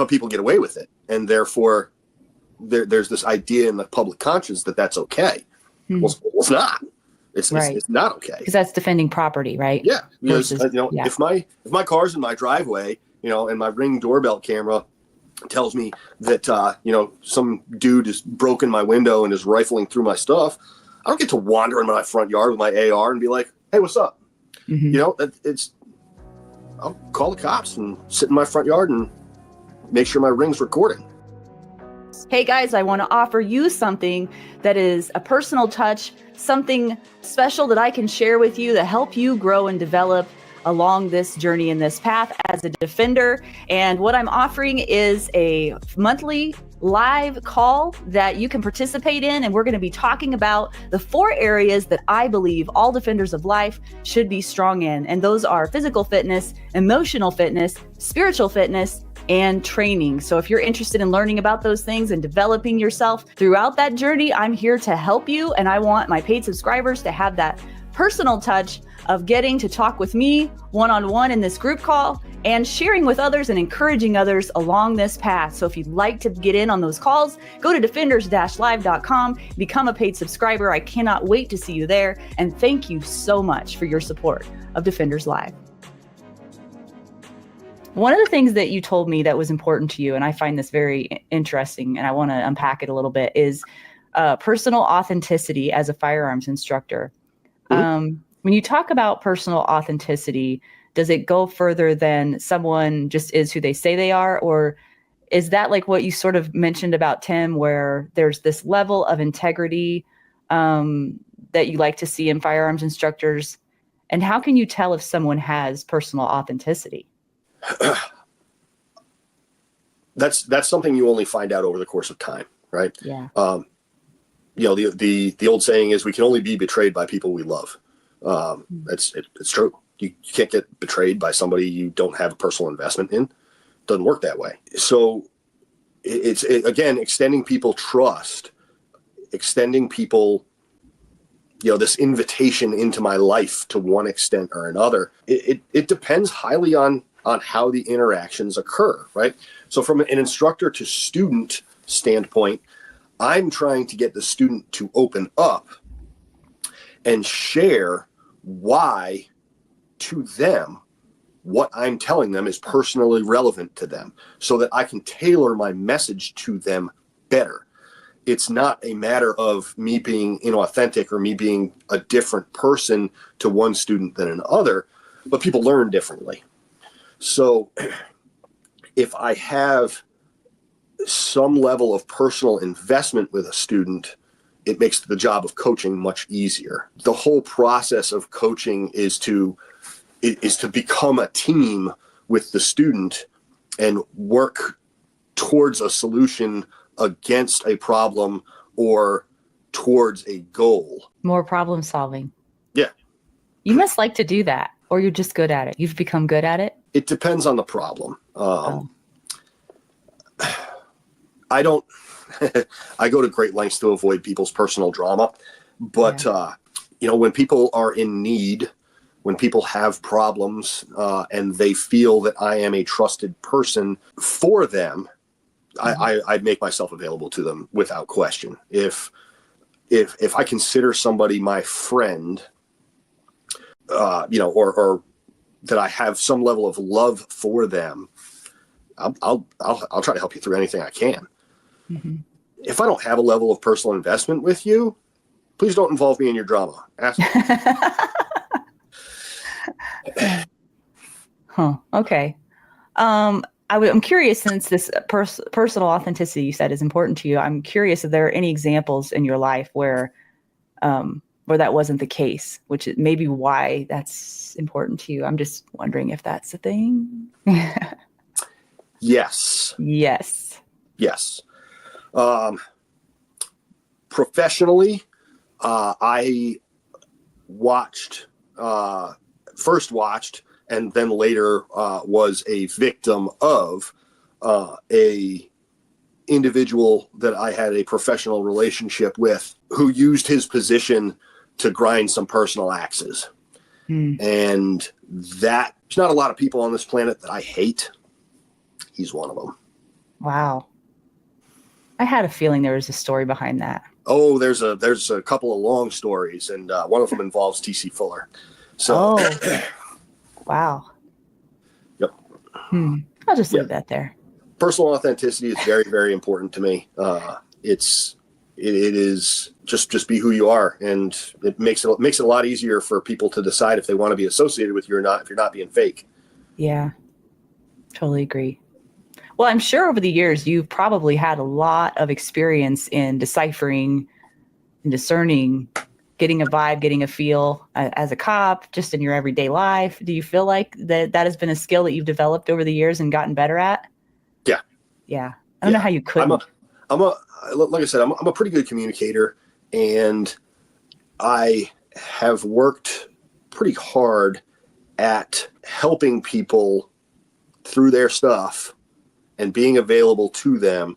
people get away with it, and therefore there's this idea in the public conscience that that's okay. Well, it's not. It's not okay. Because that's defending property, right? Yeah. Because, Versus, if my car's in my driveway, and my Ring doorbell camera tells me that, some dude has broken my window and is rifling through my stuff, I don't get to wander in my front yard with my AR and be like, hey, what's up? I'll call the cops and sit in my front yard and make sure my Ring's recording. Hey guys, I want to offer you something that is a personal touch, something special that I can share with you to help you grow and develop along this journey in this path as a defender. And what I'm offering is a monthly live call that you can participate in. And we're going to be talking about the 4 areas that I believe all defenders of life should be strong in. And those are physical fitness, emotional fitness, spiritual fitness, and training. So if you're interested in learning about those things and developing yourself throughout that journey, I'm here to help you. And I want my paid subscribers to have that personal touch of getting to talk with me one-on-one in this group call and sharing with others and encouraging others along this path. So if you'd like to get in on those calls, go to defenders-live.com, become a paid subscriber. I cannot wait to see you there. And thank you so much for your support of Defenders Live. One of the things that you told me that was important to you, and I find this very interesting, and I want to unpack it a little bit, is personal authenticity as a firearms instructor. When you talk about personal authenticity, does it go further than someone just is who they say they are? Or is that like what you sort of mentioned about Tim, where there's this level of integrity that you like to see in firearms instructors? And how can you tell if someone has personal authenticity? That's something you only find out over the course of time, right? Yeah. The old saying is we can only be betrayed by people we love. It's true. You can't get betrayed by somebody you don't have a personal investment in. It doesn't work that way. So it's again, extending people trust, extending people, this invitation into my life to one extent or another. It depends highly on how the interactions occur, right? So from an instructor to student standpoint, I'm trying to get the student to open up and share why to them what I'm telling them is personally relevant to them so that I can tailor my message to them better. It's not a matter of me being inauthentic or me being a different person to one student than another, but people learn differently. So if I have some level of personal investment with a student, it makes the job of coaching much easier. The whole process of coaching is to become a team with the student and work towards a solution against a problem or towards a goal. More problem solving. Yeah. You must like to do that, or you're just good at it. You've become good at it. It depends on the problem. I don't, I go to great lengths to avoid people's personal drama, but, when people are in need, when people have problems, and they feel that I am a trusted person for them, I make myself available to them without question. If I consider somebody my friend, or that I have some level of love for them, I'll try to help you through anything I can. Mm-hmm. If I don't have a level of personal investment with you, please don't involve me in your drama. Ask me. Okay. I'm curious, since this personal authenticity you said is important to you. I'm curious if there are any examples in your life where that wasn't the case, which is maybe why that's important to you. I'm just wondering if that's a thing. Yes. Yes. Yes. Professionally, I first watched, and then later was a victim of a individual that I had a professional relationship with who used his position to grind some personal axes. And there's not a lot of people on this planet that I hate. He's one of them. Wow. I had a feeling there was a story behind that. Oh, there's a couple of long stories, and one of them involves TC Fuller. So, wow. Yep. I'll just leave that there. Personal authenticity is very, very important to me. It is just be who you are, and it makes it a lot easier for people to decide if they want to be associated with you or not, if you're not being fake. Yeah, totally agree. Well, I'm sure over the years you've probably had a lot of experience in deciphering and discerning, getting a vibe, getting a feel as a cop, just in your everyday life. Do you feel like that has been a skill that you've developed over the years and gotten better at? Yeah. Yeah. I don't know how you couldn't. Like I said, I'm a pretty good communicator, and I have worked pretty hard at helping people through their stuff and being available to them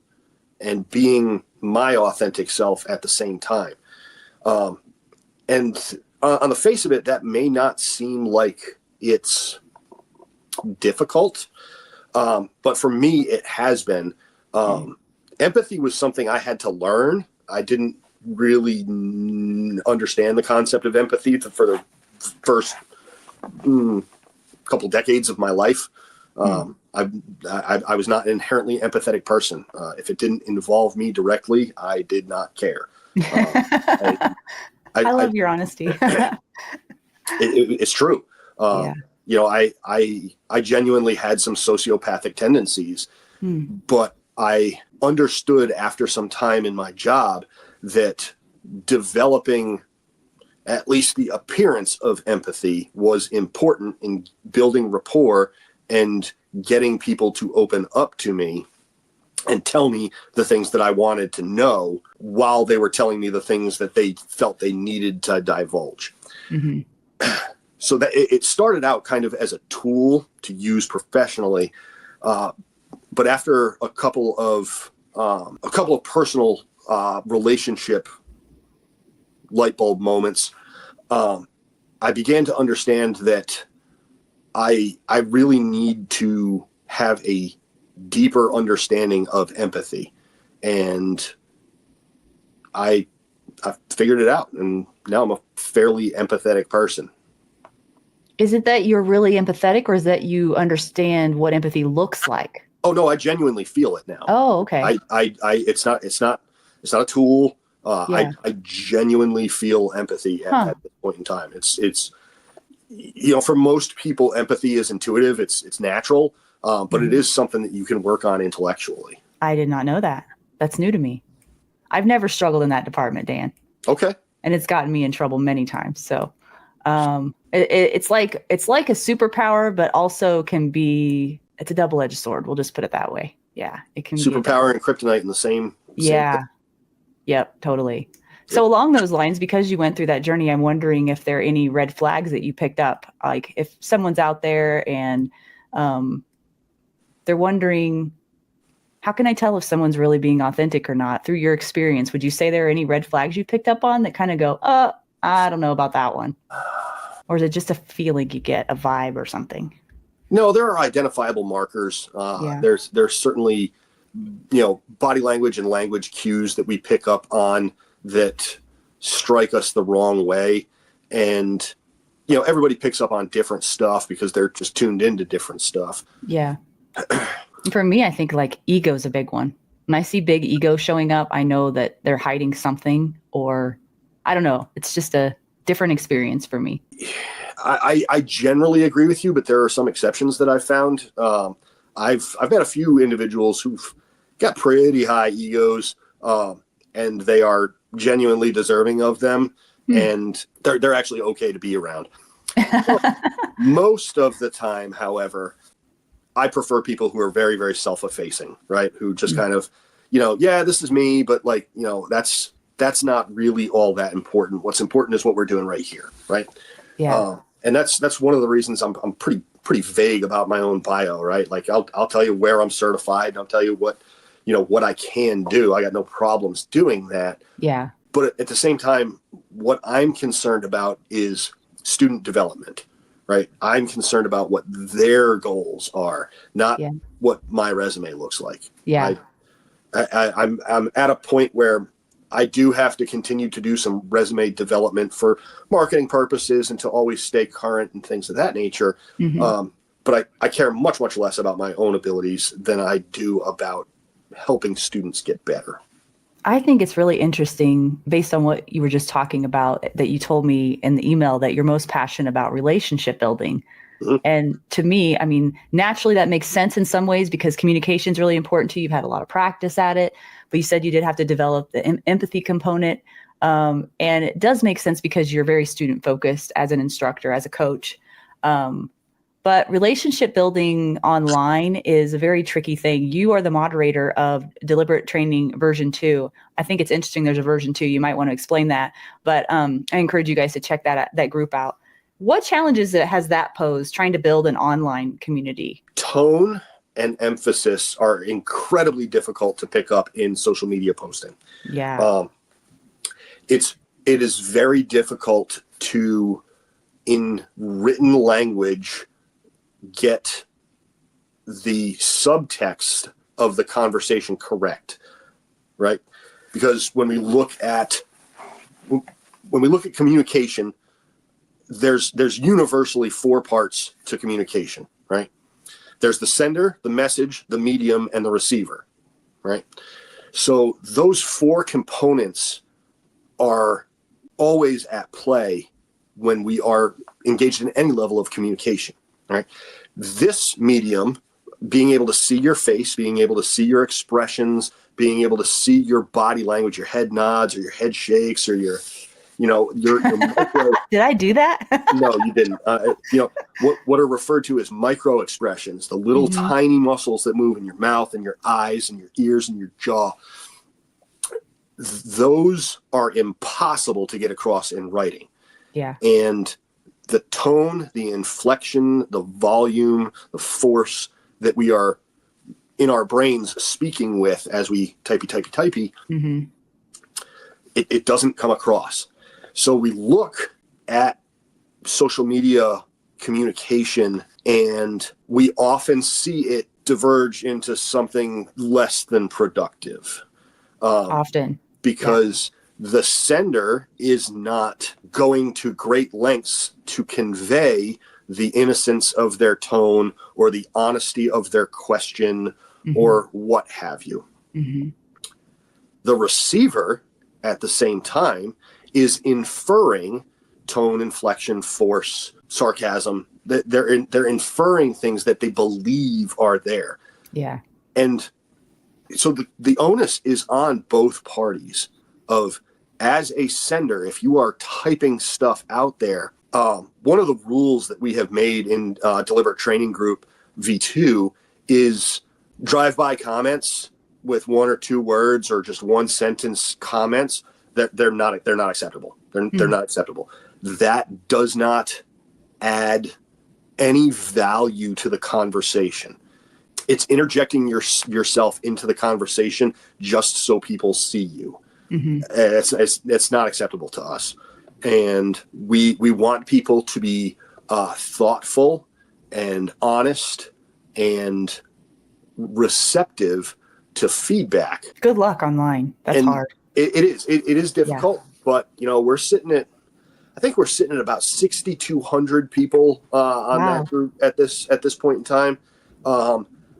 and being my authentic self at the same time. And on the face of it, that may not seem like it's difficult. But for me, it has been. Empathy was something I had to learn. I didn't really understand the concept of empathy for the first couple decades of my life. I was not an inherently empathetic person. If it didn't involve me directly, I did not care. I love your honesty. It's true. Yeah. I genuinely had some sociopathic tendencies, but I understood after some time in my job that developing at least the appearance of empathy was important in building rapport and getting people to open up to me and tell me the things that I wanted to know while they were telling me the things that they felt they needed to divulge. Mm-hmm. So that it started out kind of as a tool to use professionally. But after a couple of personal relationship light bulb moments, I began to understand that I really need to have a deeper understanding of empathy, and I figured it out, and now I'm a fairly empathetic person. Is it that you're really empathetic, or is that you understand what empathy looks like? Oh no, I genuinely feel it now. Oh, okay. It's not a tool. I genuinely feel empathy at this point in time. It's for most people, empathy is intuitive. It's natural, but it is something that you can work on intellectually. I did not know that. That's new to me. I've never struggled in that department, Dan. Okay. And it's gotten me in trouble many times. So it's like a superpower, but also it's a double-edged sword. We'll just put it that way. Yeah, it can superpower and kryptonite in the same. Yeah. Yep. Totally. So along those lines, because you went through that journey, I'm wondering if there are any red flags that you picked up. Like if someone's out there and they're wondering, how can I tell if someone's really being authentic or not? Through your experience, would you say there are any red flags you picked up on that kind of go, I don't know about that one? Or is it just a feeling you get, a vibe or something? No, there are identifiable markers. There's certainly, body language and language cues that we pick up on that strike us the wrong way. And, everybody picks up on different stuff because they're just tuned into different stuff. Yeah. For me, I think like ego's a big one. When I see big ego showing up, I know that they're hiding something, or I don't know. It's just a different experience for me. I generally agree with you, but there are some exceptions that I've found. I've met a few individuals who've got pretty high egos, and they are genuinely deserving of them, and they're actually okay to be around. Most of the time, however, I prefer people who are very, very self-effacing, right? Who just kind of, this is me, but that's not really all that important. What's important is what we're doing right here, right? Yeah. And that's one of the reasons I'm pretty vague about my own bio, right? Like I'll tell you where I'm certified, and I'll tell you what I can do. I got no problems doing that. Yeah. But at the same time, what I'm concerned about is student development, right? I'm concerned about what their goals are, not what my resume looks like. Yeah. I'm at a point where I do have to continue to do some resume development for marketing purposes and to always stay current and things of that nature. But I care much, much less about my own abilities than I do about helping students get better. I think it's really interesting based on what you were just talking about, that you told me in the email that you're most passionate about relationship building. And to me, I mean, naturally that makes sense in some ways because communication is really important to you. You've had a lot of practice at it, but you said you did have to develop the empathy component. And it does make sense because you're very student focused as an instructor, as a coach. But relationship building online is a very tricky thing. You are the moderator of Deliberate Training version 2. I think it's interesting there's a version 2. You might want to explain that. But I encourage you guys to check that group out. What challenges has that posed, trying to build an online community? Tone and emphasis are incredibly difficult to pick up in social media posting. Yeah. It is very difficult to, in written language, get the subtext of the conversation correct, right? Because when we look at communication, there's universally 4 parts to communication, right? There's the sender, the message, the medium, and the receiver, right? So those 4 components are always at play when we are engaged in any level of communication, right? This medium, being able to see your face, being able to see your expressions, being able to see your body language, your head nods or your head shakes or your micro. Did I do that? No, you didn't. What are referred to as micro expressions, the little tiny muscles that move in your mouth and your eyes and your ears and your jaw. Those are impossible to get across in writing. Yeah. And the tone, the inflection, the volume, the force that we are in our brains speaking with as we typey, it doesn't come across. So we look at social media communication and we often see it diverge into something less than productive. Often. Because the sender is not going to great lengths to convey the innocence of their tone or the honesty of their question or what have you. The receiver, at the same time, is inferring tone, inflection, force, sarcasm. They're inferring things that they believe are there. Yeah. And so the onus is on both parties of, as a sender, if you are typing stuff out there, one of the rules that we have made in Deliberate Training Group V2 is drive-by comments with 1 or 2 words or just 1 sentence comments. That they're not acceptable. They're not acceptable. That does not add any value to the conversation. It's interjecting yourself into the conversation just so people see you. It's not acceptable to us. And we want people to be thoughtful and honest and receptive to feedback. Good luck online. That's hard. It is difficult, but we're sitting at about 6,200 people on that group at this point in time.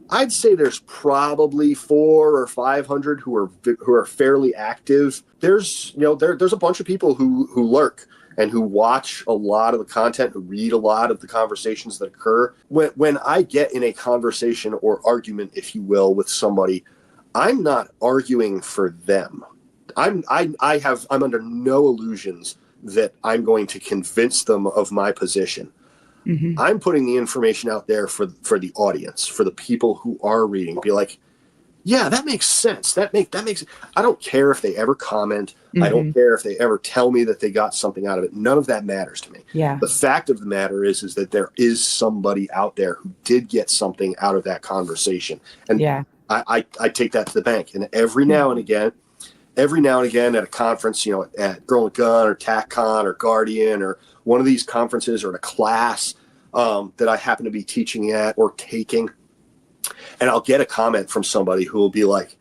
I'd say there's probably 400 or 500 who are fairly active. There's a bunch of people who lurk and who watch a lot of the content, who read a lot of the conversations that occur. When I get in a conversation or argument, if you will, with somebody, I'm not arguing for them. I'm under no illusions that I'm going to convince them of my position. I'm putting the information out there for the audience, for the people who are reading. Be like, yeah, that makes sense. That makes. I don't care if they ever comment. I don't care if they ever tell me that they got something out of it. None of that matters to me. Yeah. The fact of the matter is that there is somebody out there who did get something out of that conversation, and I take that to the bank. And every now and again at a conference, at Girl and Gun or TACCon or Guardian or one of these conferences or in a class that I happen to be teaching at or taking, and I'll get a comment from somebody who will be like,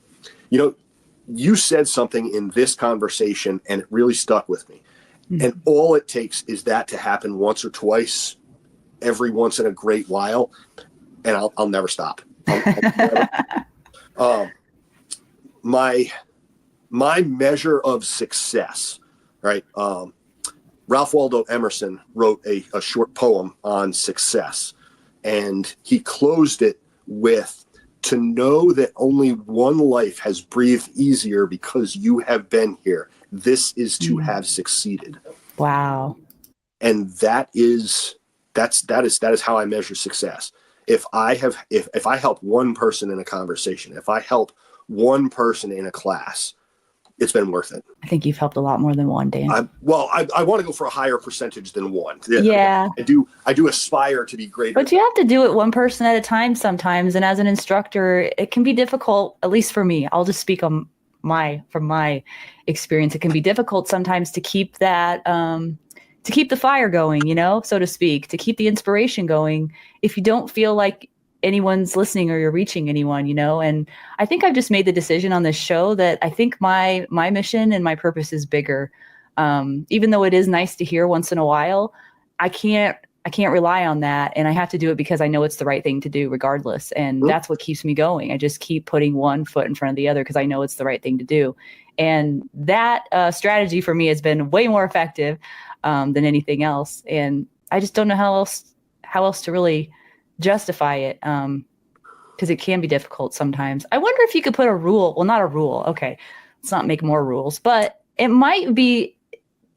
you said something in this conversation and it really stuck with me. And all it takes is that to happen once or twice, every once in a great while, and I'll never stop. My measure of success, right? Ralph Waldo Emerson wrote a short poem on success, and he closed it with, "To know that only one life has breathed easier because you have been here. This is to have succeeded." Wow. And that is how I measure success. If I help one person in a conversation, if I help one person in a class, it's been worth it. I think you've helped a lot more than one, Dan. I want to go for a higher percentage than one. Yeah. I do aspire to be greater. But you have to do it one person at a time sometimes. And as an instructor, it can be difficult, at least for me. I'll just speak from my experience. It can be difficult sometimes to keep that, to keep the fire going, so to speak, to keep the inspiration going if you don't feel like anyone's listening or you're reaching anyone, and I think I've just made the decision on this show that I think my mission and my purpose is bigger. Even though it is nice to hear once in a while, I can't rely on that. And I have to do it because I know it's the right thing to do regardless. And that's what keeps me going. I just keep putting one foot in front of the other because I know it's the right thing to do. And that strategy for me has been way more effective than anything else. And I just don't know how else to really justify it, because it can be difficult sometimes. I wonder if you could put a rule. Well, not a rule. Okay, let's not make more rules, but it might be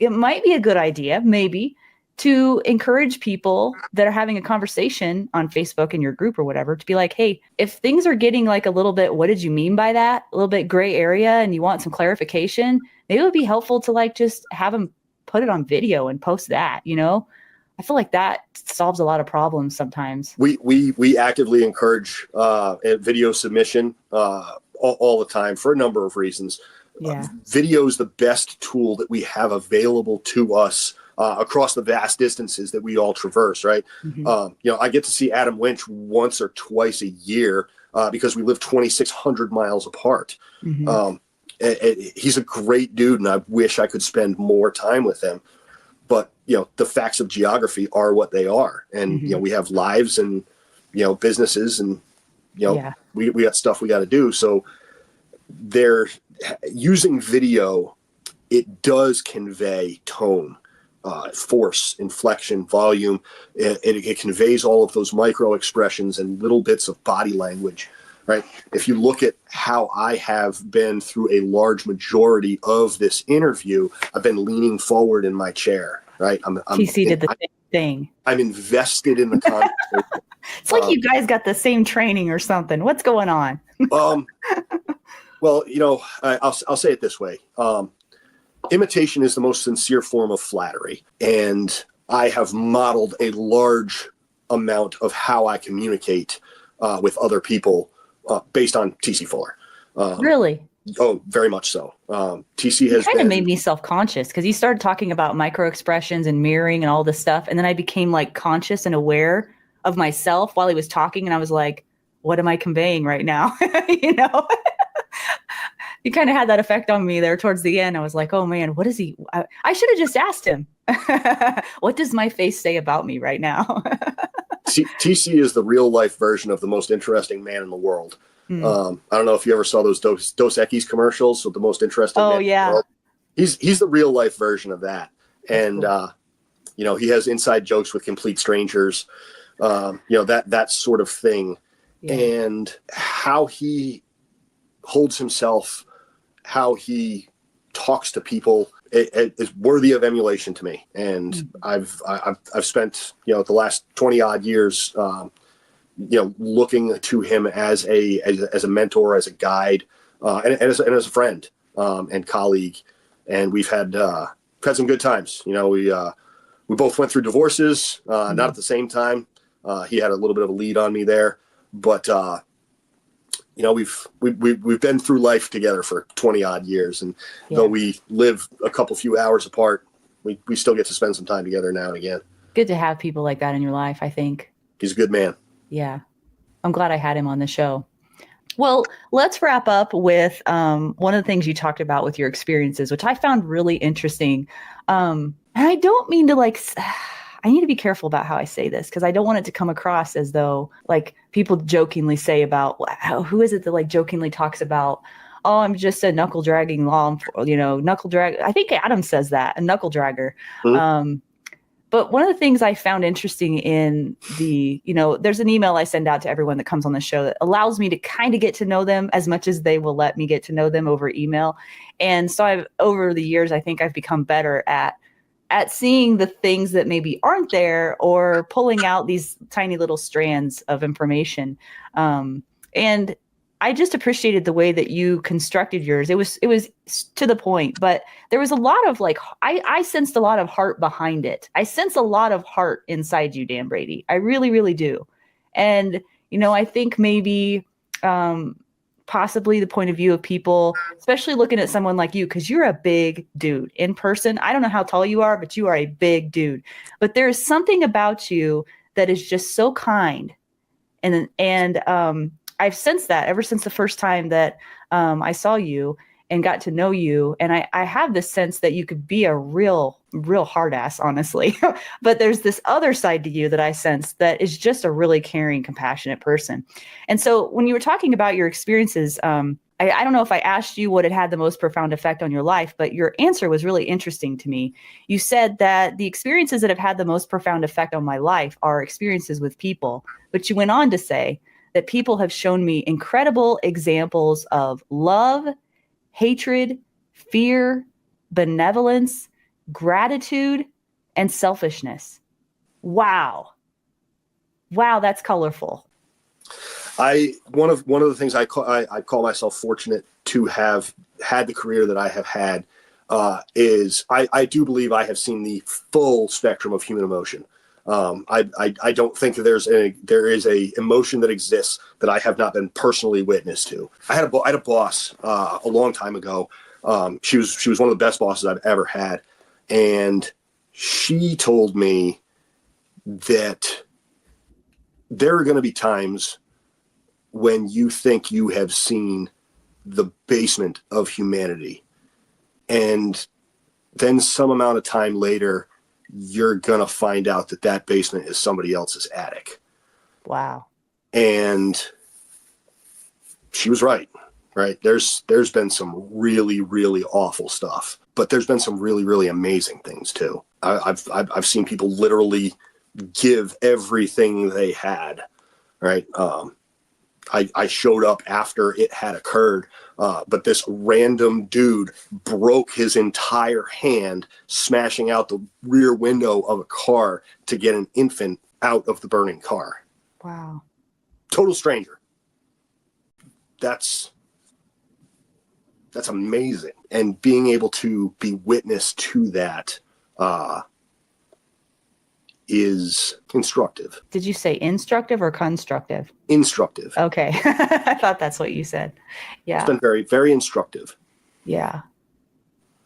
a good idea, maybe, to encourage people that are having a conversation on Facebook in your group or whatever to be like, hey, if things are getting like a little bit, what did you mean by that? A little bit gray area, and you want some clarification, maybe it would be helpful to like just have them put it on video and post that, I feel like that solves a lot of problems sometimes. We actively encourage video submission all the time for a number of reasons. Yeah. Video is the best tool that we have available to us across the vast distances that we all traverse, right? I get to see Adam Lynch once or twice a year because we live 2,600 miles apart. He's a great dude, and I wish I could spend more time with him. But, the facts of geography are what they are. And, we have lives and, businesses and, we got stuff we got to do. So they're using video. It does convey tone, force, inflection, volume. It conveys all of those micro expressions and little bits of body language, right? If you look at how I have been through a large majority of this interview, I've been leaning forward in my chair, right? TC did the same thing. I'm invested in the conversation. It's like you guys got the same training or something. What's going on? Well, I'll say it this way. Imitation is the most sincere form of flattery. And I have modeled a large amount of how I communicate with other people based on TC Fuller. Really? Oh, very much so. TC has kind of made me self-conscious because you started talking about micro expressions and mirroring and all this stuff. And then I became like conscious and aware of myself while he was talking. And I was like, what am I conveying right now? You kind of had that effect on me there towards the end. I was like, oh man, what is he? I should have just asked him. What does my face say about me right now? TC is the real life version of the most interesting man in the world. I don't know if you ever saw those Dos Equis commercials with the most interesting man in the world. He's the real life version of that. And, cool. He has inside jokes with complete strangers, that sort of thing. Yeah. And how he holds himself, how he talks to people, it is worthy of emulation to me. And I've spent, the last 20 odd years, looking to him as a mentor, as a guide, and as a friend, and colleague. And we've had some good times. We both went through divorces, not at the same time. He had a little bit of a lead on me there, but we've been through life together for 20 odd years. And though we live a few hours apart, we still get to spend some time together now and again. Good to have people like that in your life, I think. He's a good man. Yeah. I'm glad I had him on the show. Well, let's wrap up with one of the things you talked about with your experiences, which I found really interesting. And I don't mean to I need to be careful about how I say this because I don't want it to come across as though like people jokingly say about who is it that like jokingly talks about, oh, I'm just a knuckle dragging knuckle drag. I think Adam says that, a knuckle dragger. Mm-hmm. But one of the things I found interesting in there's an email I send out to everyone that comes on the show that allows me to kind of get to know them as much as they will let me get to know them over email. And so over the years, I think I've become better at seeing the things that maybe aren't there or pulling out these tiny little strands of information. And I just appreciated the way that you constructed yours. It was to the point, but there was a lot of I sensed a lot of heart behind it. I sense a lot of heart inside you, Dan Brady. I really, really do. And, I think maybe possibly the point of view of people, especially looking at someone like you, because you're a big dude in person. I don't know how tall you are, but you are a big dude. But there is something about you that is just so kind. And I've sensed that ever since the first time that I saw you and got to know you. And I have this sense that you could be a real hard ass, honestly. But there's this other side to you that I sense that is just a really caring, compassionate person. And so when you were talking about your experiences, I don't know if I asked you what had the most profound effect on your life, but your answer was really interesting to me. You said that the experiences that have had the most profound effect on my life are experiences with people. But you went on to say that people have shown me incredible examples of love, hatred, fear, benevolence, gratitude, and selfishness. Wow. Wow, that's colorful. One of the things I call myself fortunate to have had the career that I have had is I do believe I have seen the full spectrum of human emotion. I don't think there is a emotion that exists that I have not been personally witness to. I had a boss a long time ago. She was one of the best bosses I've ever had, and she told me that there are going to be times when you think you have seen the basement of humanity, and then some amount of time later, you're going to find out that basement is somebody else's attic. Wow. And she was right? There's been some really, really awful stuff, but there's been some really, really amazing things too. I've seen people literally give everything they had, right? I showed up after it had occurred, but this random dude broke his entire hand smashing out the rear window of a car to get an infant out of the burning car. Wow. Total stranger. That's amazing. And being able to be witness to that is instructive. Did you say instructive or constructive? Instructive. Okay. I thought that's what you said. Yeah. It's been very, very instructive. Yeah.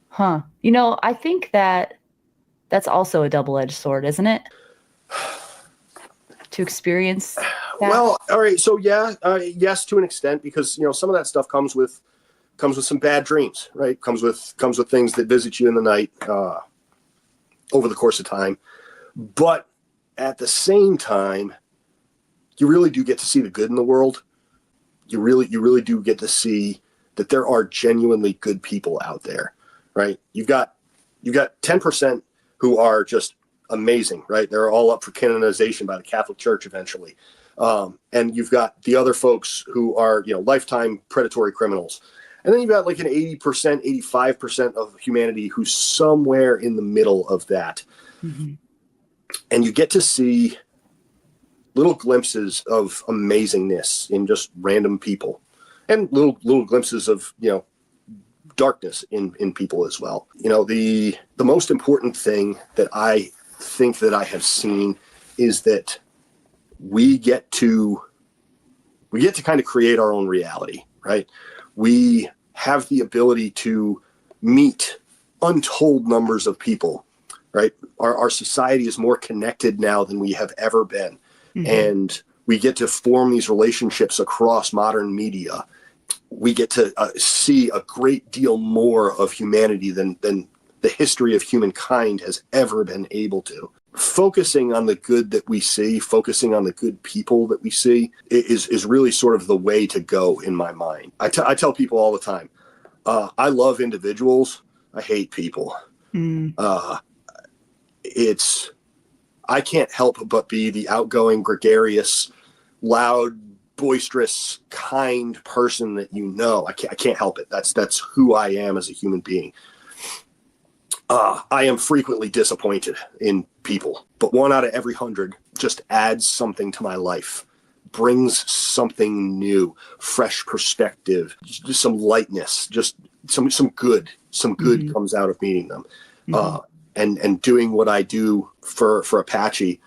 Huh. I think that's also a double-edged sword, isn't it? To experience that? Well, all right. So yeah, yes, to an extent, because some of that stuff comes with some bad dreams, right? Comes with things that visit you in the night over the course of time. But at the same time, you really do get to see the good in the world. You really do get to see that there are genuinely good people out there, right? You've got 10% who are just amazing, right? They're all up for canonization by the Catholic Church eventually. And you've got the other folks who are, lifetime predatory criminals. And then you've got like an 80%, 85% of humanity who's somewhere in the middle of that. Mm-hmm. And you get to see little glimpses of amazingness in just random people, and little glimpses of, darkness in people as well. The most important thing that I think that I have seen is that we get to kind of create our own reality, right? We have the ability to meet untold numbers of people, right? Our society is more connected now than we have ever been. Mm-hmm. And We get to form these relationships across modern media. We get to see a great deal more of humanity than the history of humankind has ever been able to. Focusing on the good that we see, focusing on the good people that we see is really sort of the way to go in my mind. I tell people all the time, I love individuals. I hate people. I can't help but be the outgoing, gregarious, loud, boisterous, kind person that you know. I can't help it. That's who I am as a human being. I am frequently disappointed in people, but 1 out of every 100 just adds something to my life, brings something new, fresh perspective, just some lightness, just some good comes out of meeting them. And doing what I do for Apache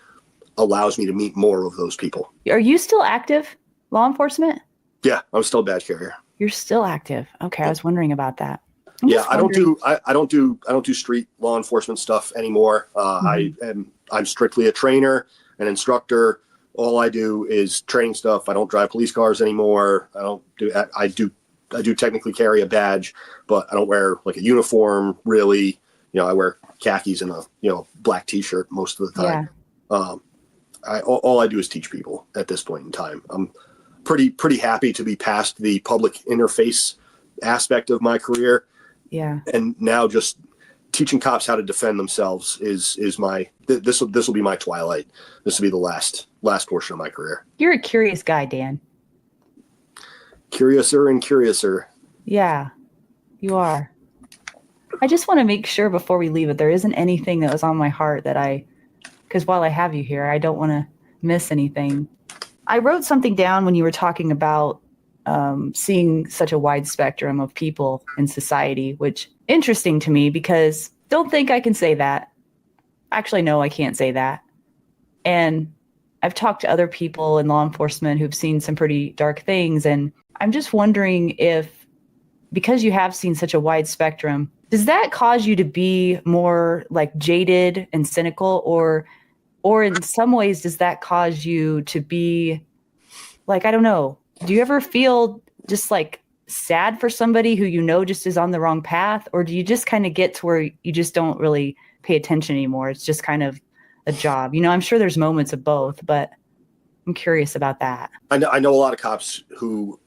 allows me to meet more of those people. Are you still active, law enforcement? Yeah, I'm still a badge carrier. You're still active. Okay, I was wondering about that. I don't do street law enforcement stuff anymore. I'm strictly a trainer, an instructor. All I do is training stuff. I don't drive police cars anymore. I do technically carry a badge, but I don't wear like a uniform really. I wear khakis and a black t-shirt most of the time. All I do is teach people at this point in time. I'm pretty happy to be past the public interface aspect of my career. Yeah. And now just teaching cops how to defend themselves is my, this will be my twilight. This will be the last portion of my career. You're a curious guy, Dan. Curiouser and curiouser. Yeah, you are. I just want to make sure before we leave that there isn't anything that was on my heart because while I have you here, I don't want to miss anything. I wrote something down when you were talking about seeing such a wide spectrum of people in society, which interesting to me because don't think I can say that. Actually, no, I can't say that. And I've talked to other people in law enforcement who've seen some pretty dark things. And I'm just wondering if, because you have seen such a wide spectrum, does that cause you to be more like jaded and cynical, or in some ways, does that cause you to be like, I don't know, do you ever feel just like sad for somebody who just is on the wrong path? Or do you just kind of get to where you just don't really pay attention anymore? It's just kind of a job. I'm sure there's moments of both, but I'm curious about that. I know a lot of cops who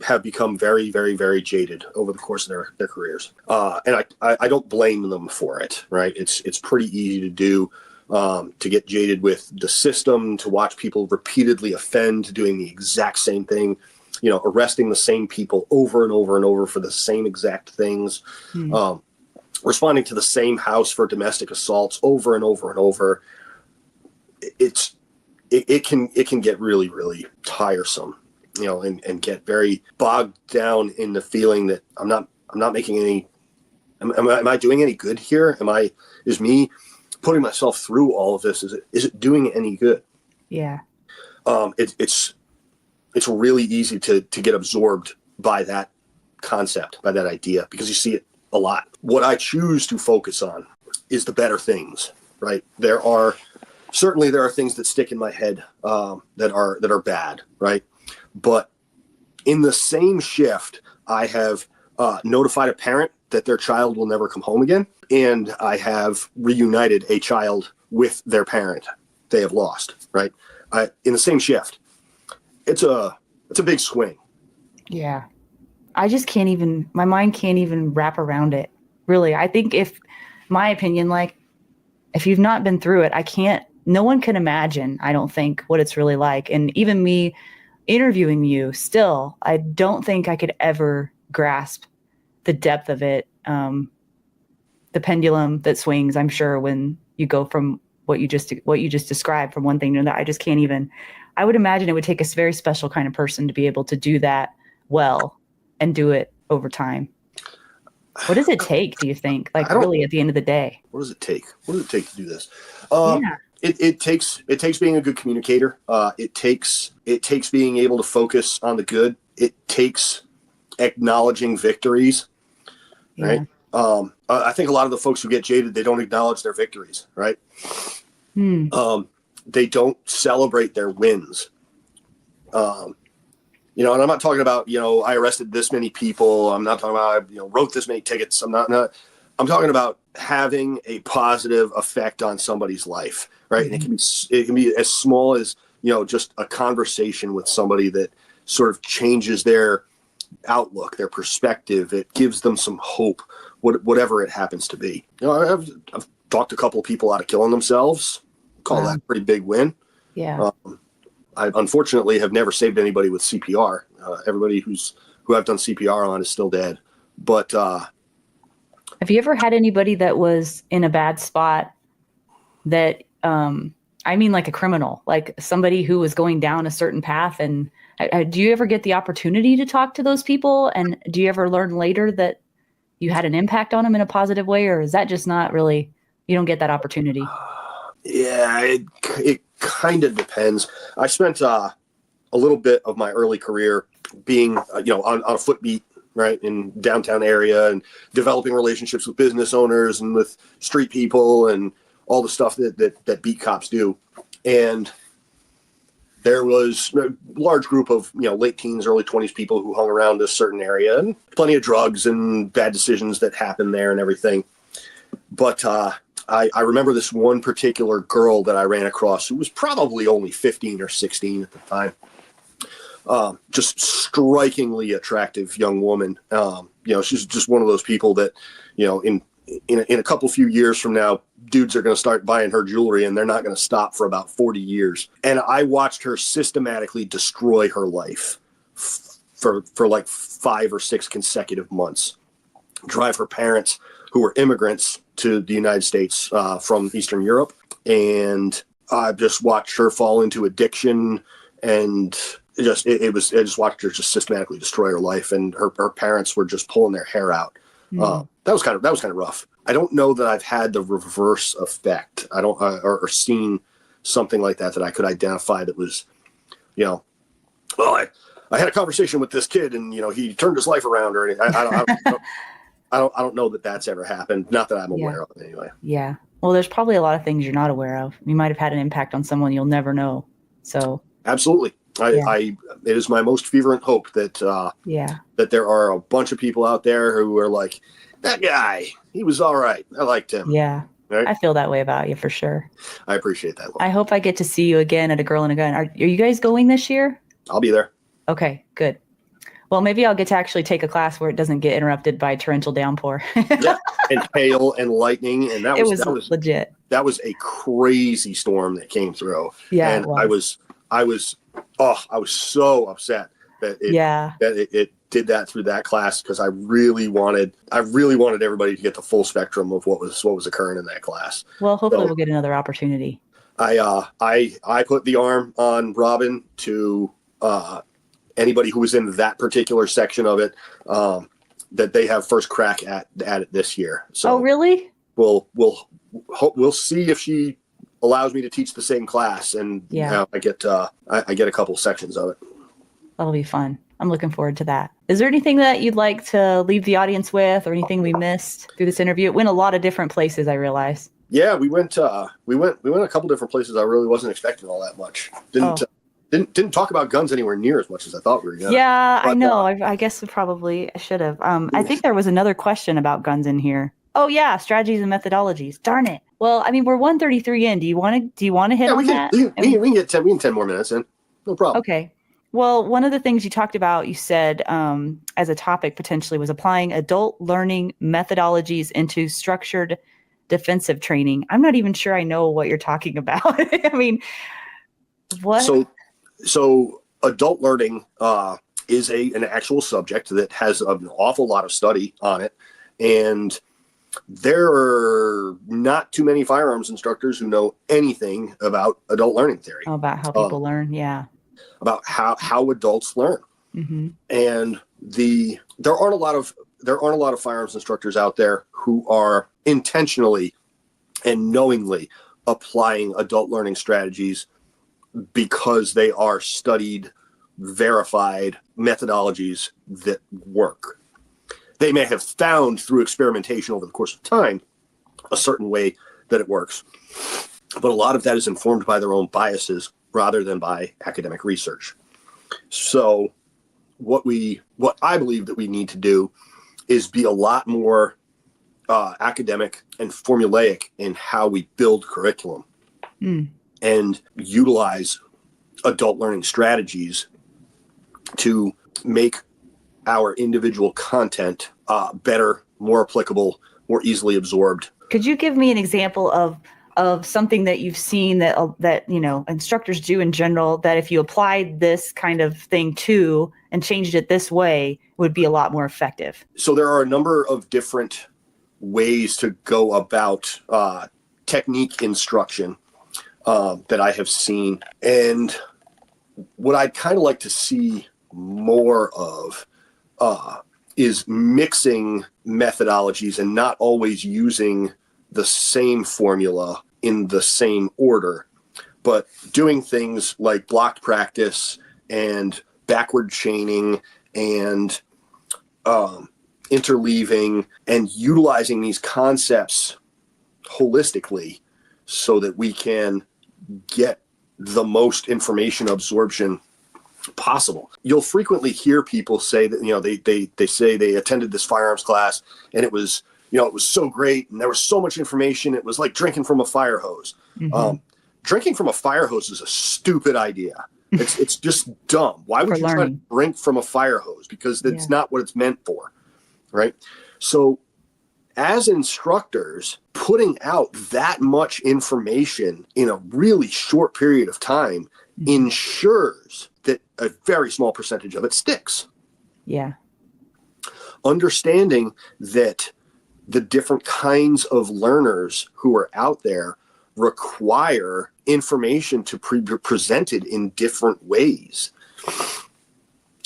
have become very, very, very jaded over the course of their careers. And I don't blame them for it, right? It's pretty easy to do, to get jaded with the system, to watch people repeatedly offend, doing the exact same thing, arresting the same people over and over and over for the same exact things, responding to the same house for domestic assaults over and over and over. It can get really, really tiresome. And get very bogged down in the feeling that I'm not making any, am I doing any good here? Is me putting myself through all of this? Is it doing any good? Yeah. It's really easy to get absorbed by that concept, by that idea, because you see it a lot. What I choose to focus on is the better things, right? There are things that stick in my head, that are bad, right? But in the same shift, I have notified a parent that their child will never come home again. And I have reunited a child with their parent they have lost, right? In the same shift. It's a big swing. Yeah. I just my mind can't even wrap around it. Really. I think my opinion, if you've not been through it, no one can imagine, I don't think, what it's really like. And even me interviewing you still, I don't think I could ever grasp the depth of it. The pendulum that swings, I'm sure, when you go from what you just described from one thing to another, I just can't even. I would imagine it would take a very special kind of person to be able to do that well and do it over time. What does it take, do you think? Really, at the end of the day, what does it take? What does it take to do this? It takes being a good communicator. It takes being able to focus on the good. It takes acknowledging victories, right? I think a lot of the folks who get jaded, they don't acknowledge their victories, right? They don't celebrate their wins. And I'm not talking about, I arrested this many people. I'm not talking about, I wrote this many tickets. I'm talking about having a positive effect on somebody's life, right? Mm-hmm. And it can be as small as, just a conversation with somebody that sort of changes their outlook, their perspective. It gives them some hope, whatever it happens to be. I've talked a couple of people out of killing themselves. Call that a pretty big win. Yeah. I unfortunately have never saved anybody with CPR. Everybody who I've done CPR on is still dead. But have you ever had anybody that was in a bad spot that, I mean, like a criminal, like somebody who was going down a certain path? And do you ever get the opportunity to talk to those people? And do you ever learn later that you had an impact on them in a positive way? Or is that just not really, you don't get that opportunity? Yeah, it kind of depends. I spent a little bit of my early career being, on a foot beat, right, in downtown area, and developing relationships with business owners and with street people and all the stuff that beat cops do. And there was a large group of, late teens, early 20s people who hung around this certain area, and plenty of drugs and bad decisions that happened there and everything. But I remember this one particular girl that I ran across who was probably only 15 or 16 at the time. Just strikingly attractive young woman. She's just one of those people that, in a couple few years from now, dudes are going to start buying her jewelry, and they're not going to stop for about 40 years. And I watched her systematically destroy her life for like 5 or 6 consecutive months. Drive her parents, who were immigrants to the United States from Eastern Europe. And I just watched her fall into addiction, and I just watched her just systematically destroy her life. And her parents were just pulling their hair out. That was kind of rough. I don't know that I've had the reverse effect. I don't, or seen something like that I could identify that was, I had a conversation with this kid, and, he turned his life around, or anything. I don't know that that's ever happened. Not that I'm aware of, anyway. Yeah. Well, there's probably a lot of things you're not aware of. You might have had an impact on someone you'll never know. So absolutely. It is my most fervent hope that that there are a bunch of people out there who are like, that guy, he was all right. I liked him. Yeah. Right? I feel that way about you for sure. I appreciate that. I hope I get to see you again at A Girl and a Gun. Are you guys going this year? I'll be there. Okay, good. Well, maybe I'll get to actually take a class where it doesn't get interrupted by torrential downpour. Yeah, and hail and lightning, and that was legit. That was a crazy storm that came through. Yeah, and I was so upset that it did that through that class, because I really wanted everybody to get the full spectrum of what was occurring in that class. Well, hopefully we'll get another opportunity. I put the arm on Robin to anybody who was in that particular section of it, that they have first crack at it this year. So really? We'll see if she allows me to teach the same class, and I get a couple sections of it. That'll be fun. I'm looking forward to that. Is there anything that you'd like to leave the audience with, or anything we missed through this interview? It went a lot of different places, I realize. Yeah, we went a couple different places. I really wasn't expecting all that much. Didn't talk about guns anywhere near as much as I thought we were going to. Yeah, I know. I guess I should have. I think there was another question about guns in here. Oh yeah, strategies and methodologies. Darn it. Well, I mean, we're 1:33 in. Do you want to hit on that? We can get 10 more minutes in. No problem. Okay. Well, one of the things you talked about, you said as a topic potentially, was applying adult learning methodologies into structured defensive training. I'm not even sure I know what you're talking about. I mean, what? So adult learning is an actual subject that has an awful lot of study on it. And there are not too many firearms instructors who know anything about adult learning theory. Oh, about how people learn, yeah. About how adults learn. Mm-hmm. And there aren't a lot of firearms instructors out there who are intentionally and knowingly applying adult learning strategies because they are studied, verified methodologies that work. They may have found through experimentation over the course of time a certain way that it works, but a lot of that is informed by their own biases rather than by academic research. So what I believe that we need to do is be a lot more academic and formulaic in how we build curriculum and utilize adult learning strategies to make our individual content better, more applicable, more easily absorbed. Could you give me an example of something that you've seen that instructors do in general, that if you applied this kind of thing to and changed it this way would be a lot more effective? So there are a number of different ways to go about technique instruction that I have seen. And what I'd kind of like to see more of is mixing methodologies and not always using the same formula in the same order, but doing things like block practice and backward chaining and interleaving, and utilizing these concepts holistically so that we can get the most information absorption possible. You'll frequently hear people say that, they say they attended this firearms class and it was so great and there was so much information. It was like drinking from a fire hose. Drinking from a fire hose is a stupid idea. It's just dumb. Why would you try to drink from a fire hose? Because that's not what it's meant for, right? So as instructors, putting out that much information in a really short period of time ensures that a very small percentage of it sticks. Yeah. Understanding that the different kinds of learners who are out there require information to be presented in different ways.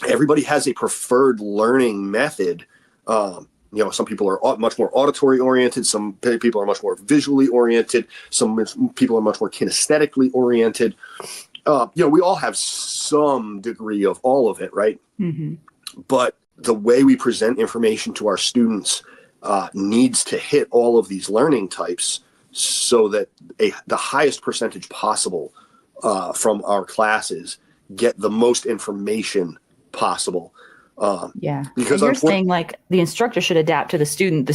Everybody has a preferred learning method. Some people are much more auditory oriented. Some people are much more visually oriented. Some people are much more kinesthetically oriented. We all have some degree of all of it, right? But the way we present information to our students needs to hit all of these learning types so that the highest percentage possible from our classes get the most information possible. Because you're saying like the instructor should adapt to the student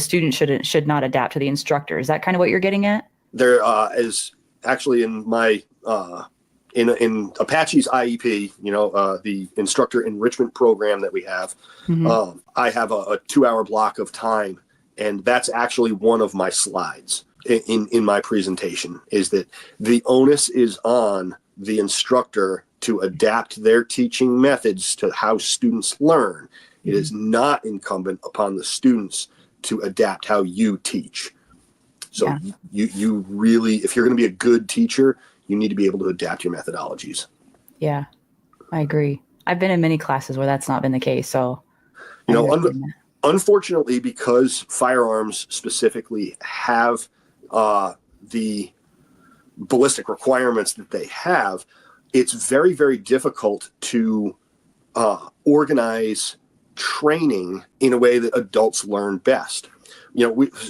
should not adapt to the instructor. Is that kind of what you're getting at? There is actually in my in Apache's IEP, the instructor enrichment program that we have, I have a 2-hour block of time, and that's actually one of my slides in my presentation, is that the onus is on the instructor to adapt their teaching methods to how students learn. It is not incumbent upon the students to adapt how you teach. So you really, if you're going to be a good teacher, you need to be able to adapt your methodologies. Yeah, I agree. I've been in many classes where that's not been the case. So, unfortunately, because firearms specifically have the ballistic requirements that they have, it's very, very difficult to organize training in a way that adults learn best.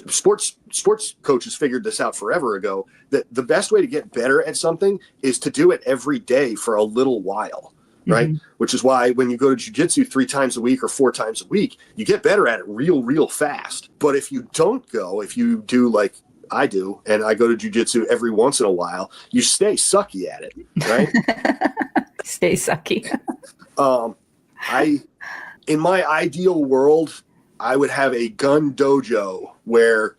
Sports coaches figured this out forever ago, that the best way to get better at something is to do it every day for a little while, right? Which is why when you go to jiu-jitsu 3 times a week or 4 times a week, you get better at it real fast. But if you don't go, if you do like I do, and I go to jiu-jitsu every once in a while, you stay sucky at it, right? Stay sucky. In my ideal world, I would have a gun dojo where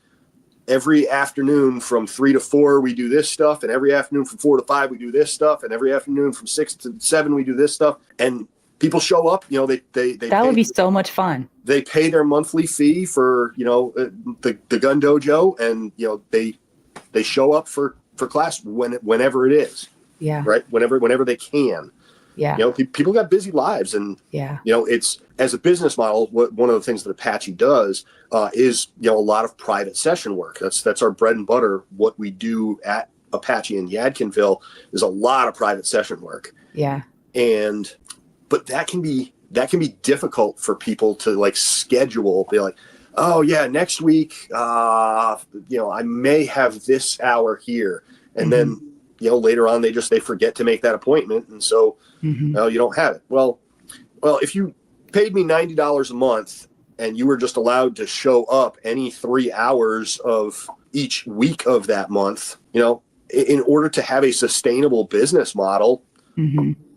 every afternoon from 3 to 4 we do this stuff, and every afternoon from 4 to 5 we do this stuff, and every afternoon from 6 to 7 we do this stuff. And people show up, that would be so much fun. They pay their monthly fee for the gun dojo, and they show up for class whenever it is. Yeah. Right. Whenever they can. Yeah. People got busy lives, and it's, as a business model, one of the things that Apache does is a lot of private session work. That's our bread and butter. What we do at Apache in Yadkinville is a lot of private session work. Yeah. But that can be difficult for people to schedule. Be like, oh yeah, next week, I may have this hour here, and then later on they forget to make that appointment, and so you don't have it. Well, Well, if you paid me $90 a month and you were just allowed to show up any 3 hours of each week of that month, in order to have a sustainable business model,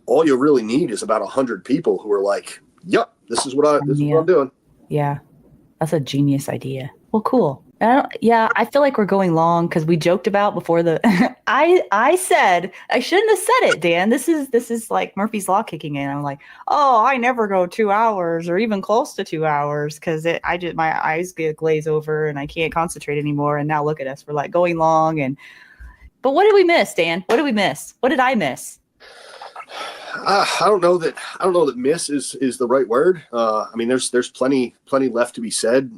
all you really need is about 100 people who are like, yep, this is what I'm doing. Yeah. That's a genius idea. Well, cool. I feel like we're going long because we joked about before I said, I shouldn't have said it, Dan. This is like Murphy's Law kicking in. I'm like, oh, I never go 2 hours or even close to 2 hours because my eyes get glaze over and I can't concentrate anymore. And now look at us. We're like going long. But what did we miss, Dan? What did we miss? What did I miss? I don't know that miss is the right word. I mean, there's plenty left to be said.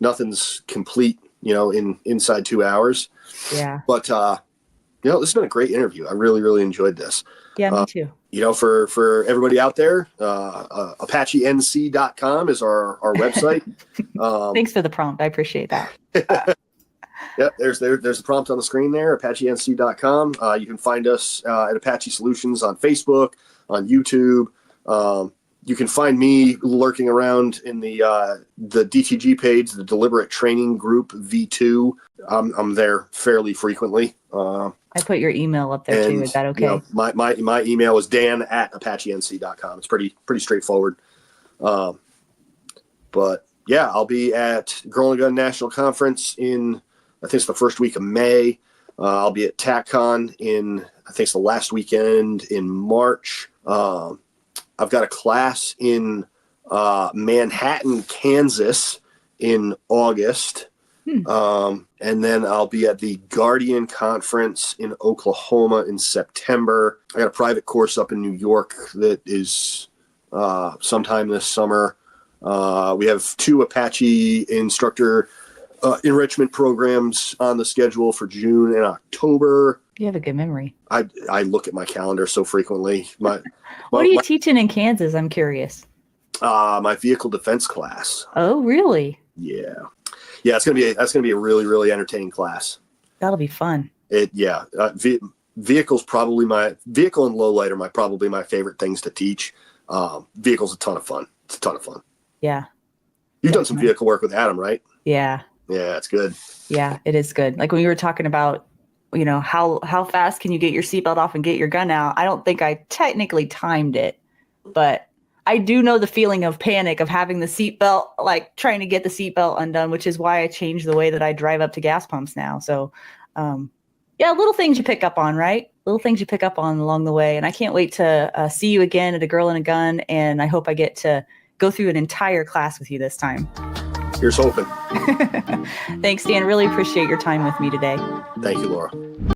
Nothing's complete, inside 2 hours. Yeah. But, this has been a great interview. I really, really enjoyed this. Yeah, me too. For everybody out there, ApacheNC.com is our website. Thanks for the prompt. I appreciate that. Yep, there's the prompt on the screen there, ApacheNC.com. You can find us at Apache Solutions on Facebook, on YouTube. You can find me lurking around in the DTG page, the Deliberate Training Group V2. I'm there fairly frequantly. I put your email up there too. Is that okay? My email is dan@ApacheNC.com. It's pretty straightforward. But yeah, I'll be at Girl and Gun National Conference in, I think it's the first week of May. I'll be at TACCon in, I think it's the last weekend in March. I've got a class in Manhattan, Kansas in August. And then I'll be at the Guardian Conference in Oklahoma in September. I got a private course up in New York that is sometime this summer. We have 2 Apache instructor enrichment programs on the schedule for June and October. You have a good memory. I look at my calendar so frequently. What are you teaching in Kansas? I'm curious. My vehicle defense class. Oh, really? Yeah. That's gonna be a really, really entertaining class. That'll be fun. Vehicles vehicle and low light are probably my favorite things to teach. Vehicle's a ton of fun. It's a ton of fun. Yeah. You've done some vehicle work with Adam, right? Yeah. Yeah, it's good. Yeah, it is good. Like when you were talking about, how fast can you get your seatbelt off and get your gun out? I don't think I technically timed it, but I do know the feeling of panic of having the seatbelt, like trying to get the seatbelt undone, which is why I changed the way that I drive up to gas pumps now. So, little things you pick up on, right? Little things you pick up on along the way. And I can't wait to see you again at A Girl and a Gun. And I hope I get to go through an entire class with you this time. Here's hoping. Thanks, Dan. Really appreciate your time with me today. Thank you, Laura.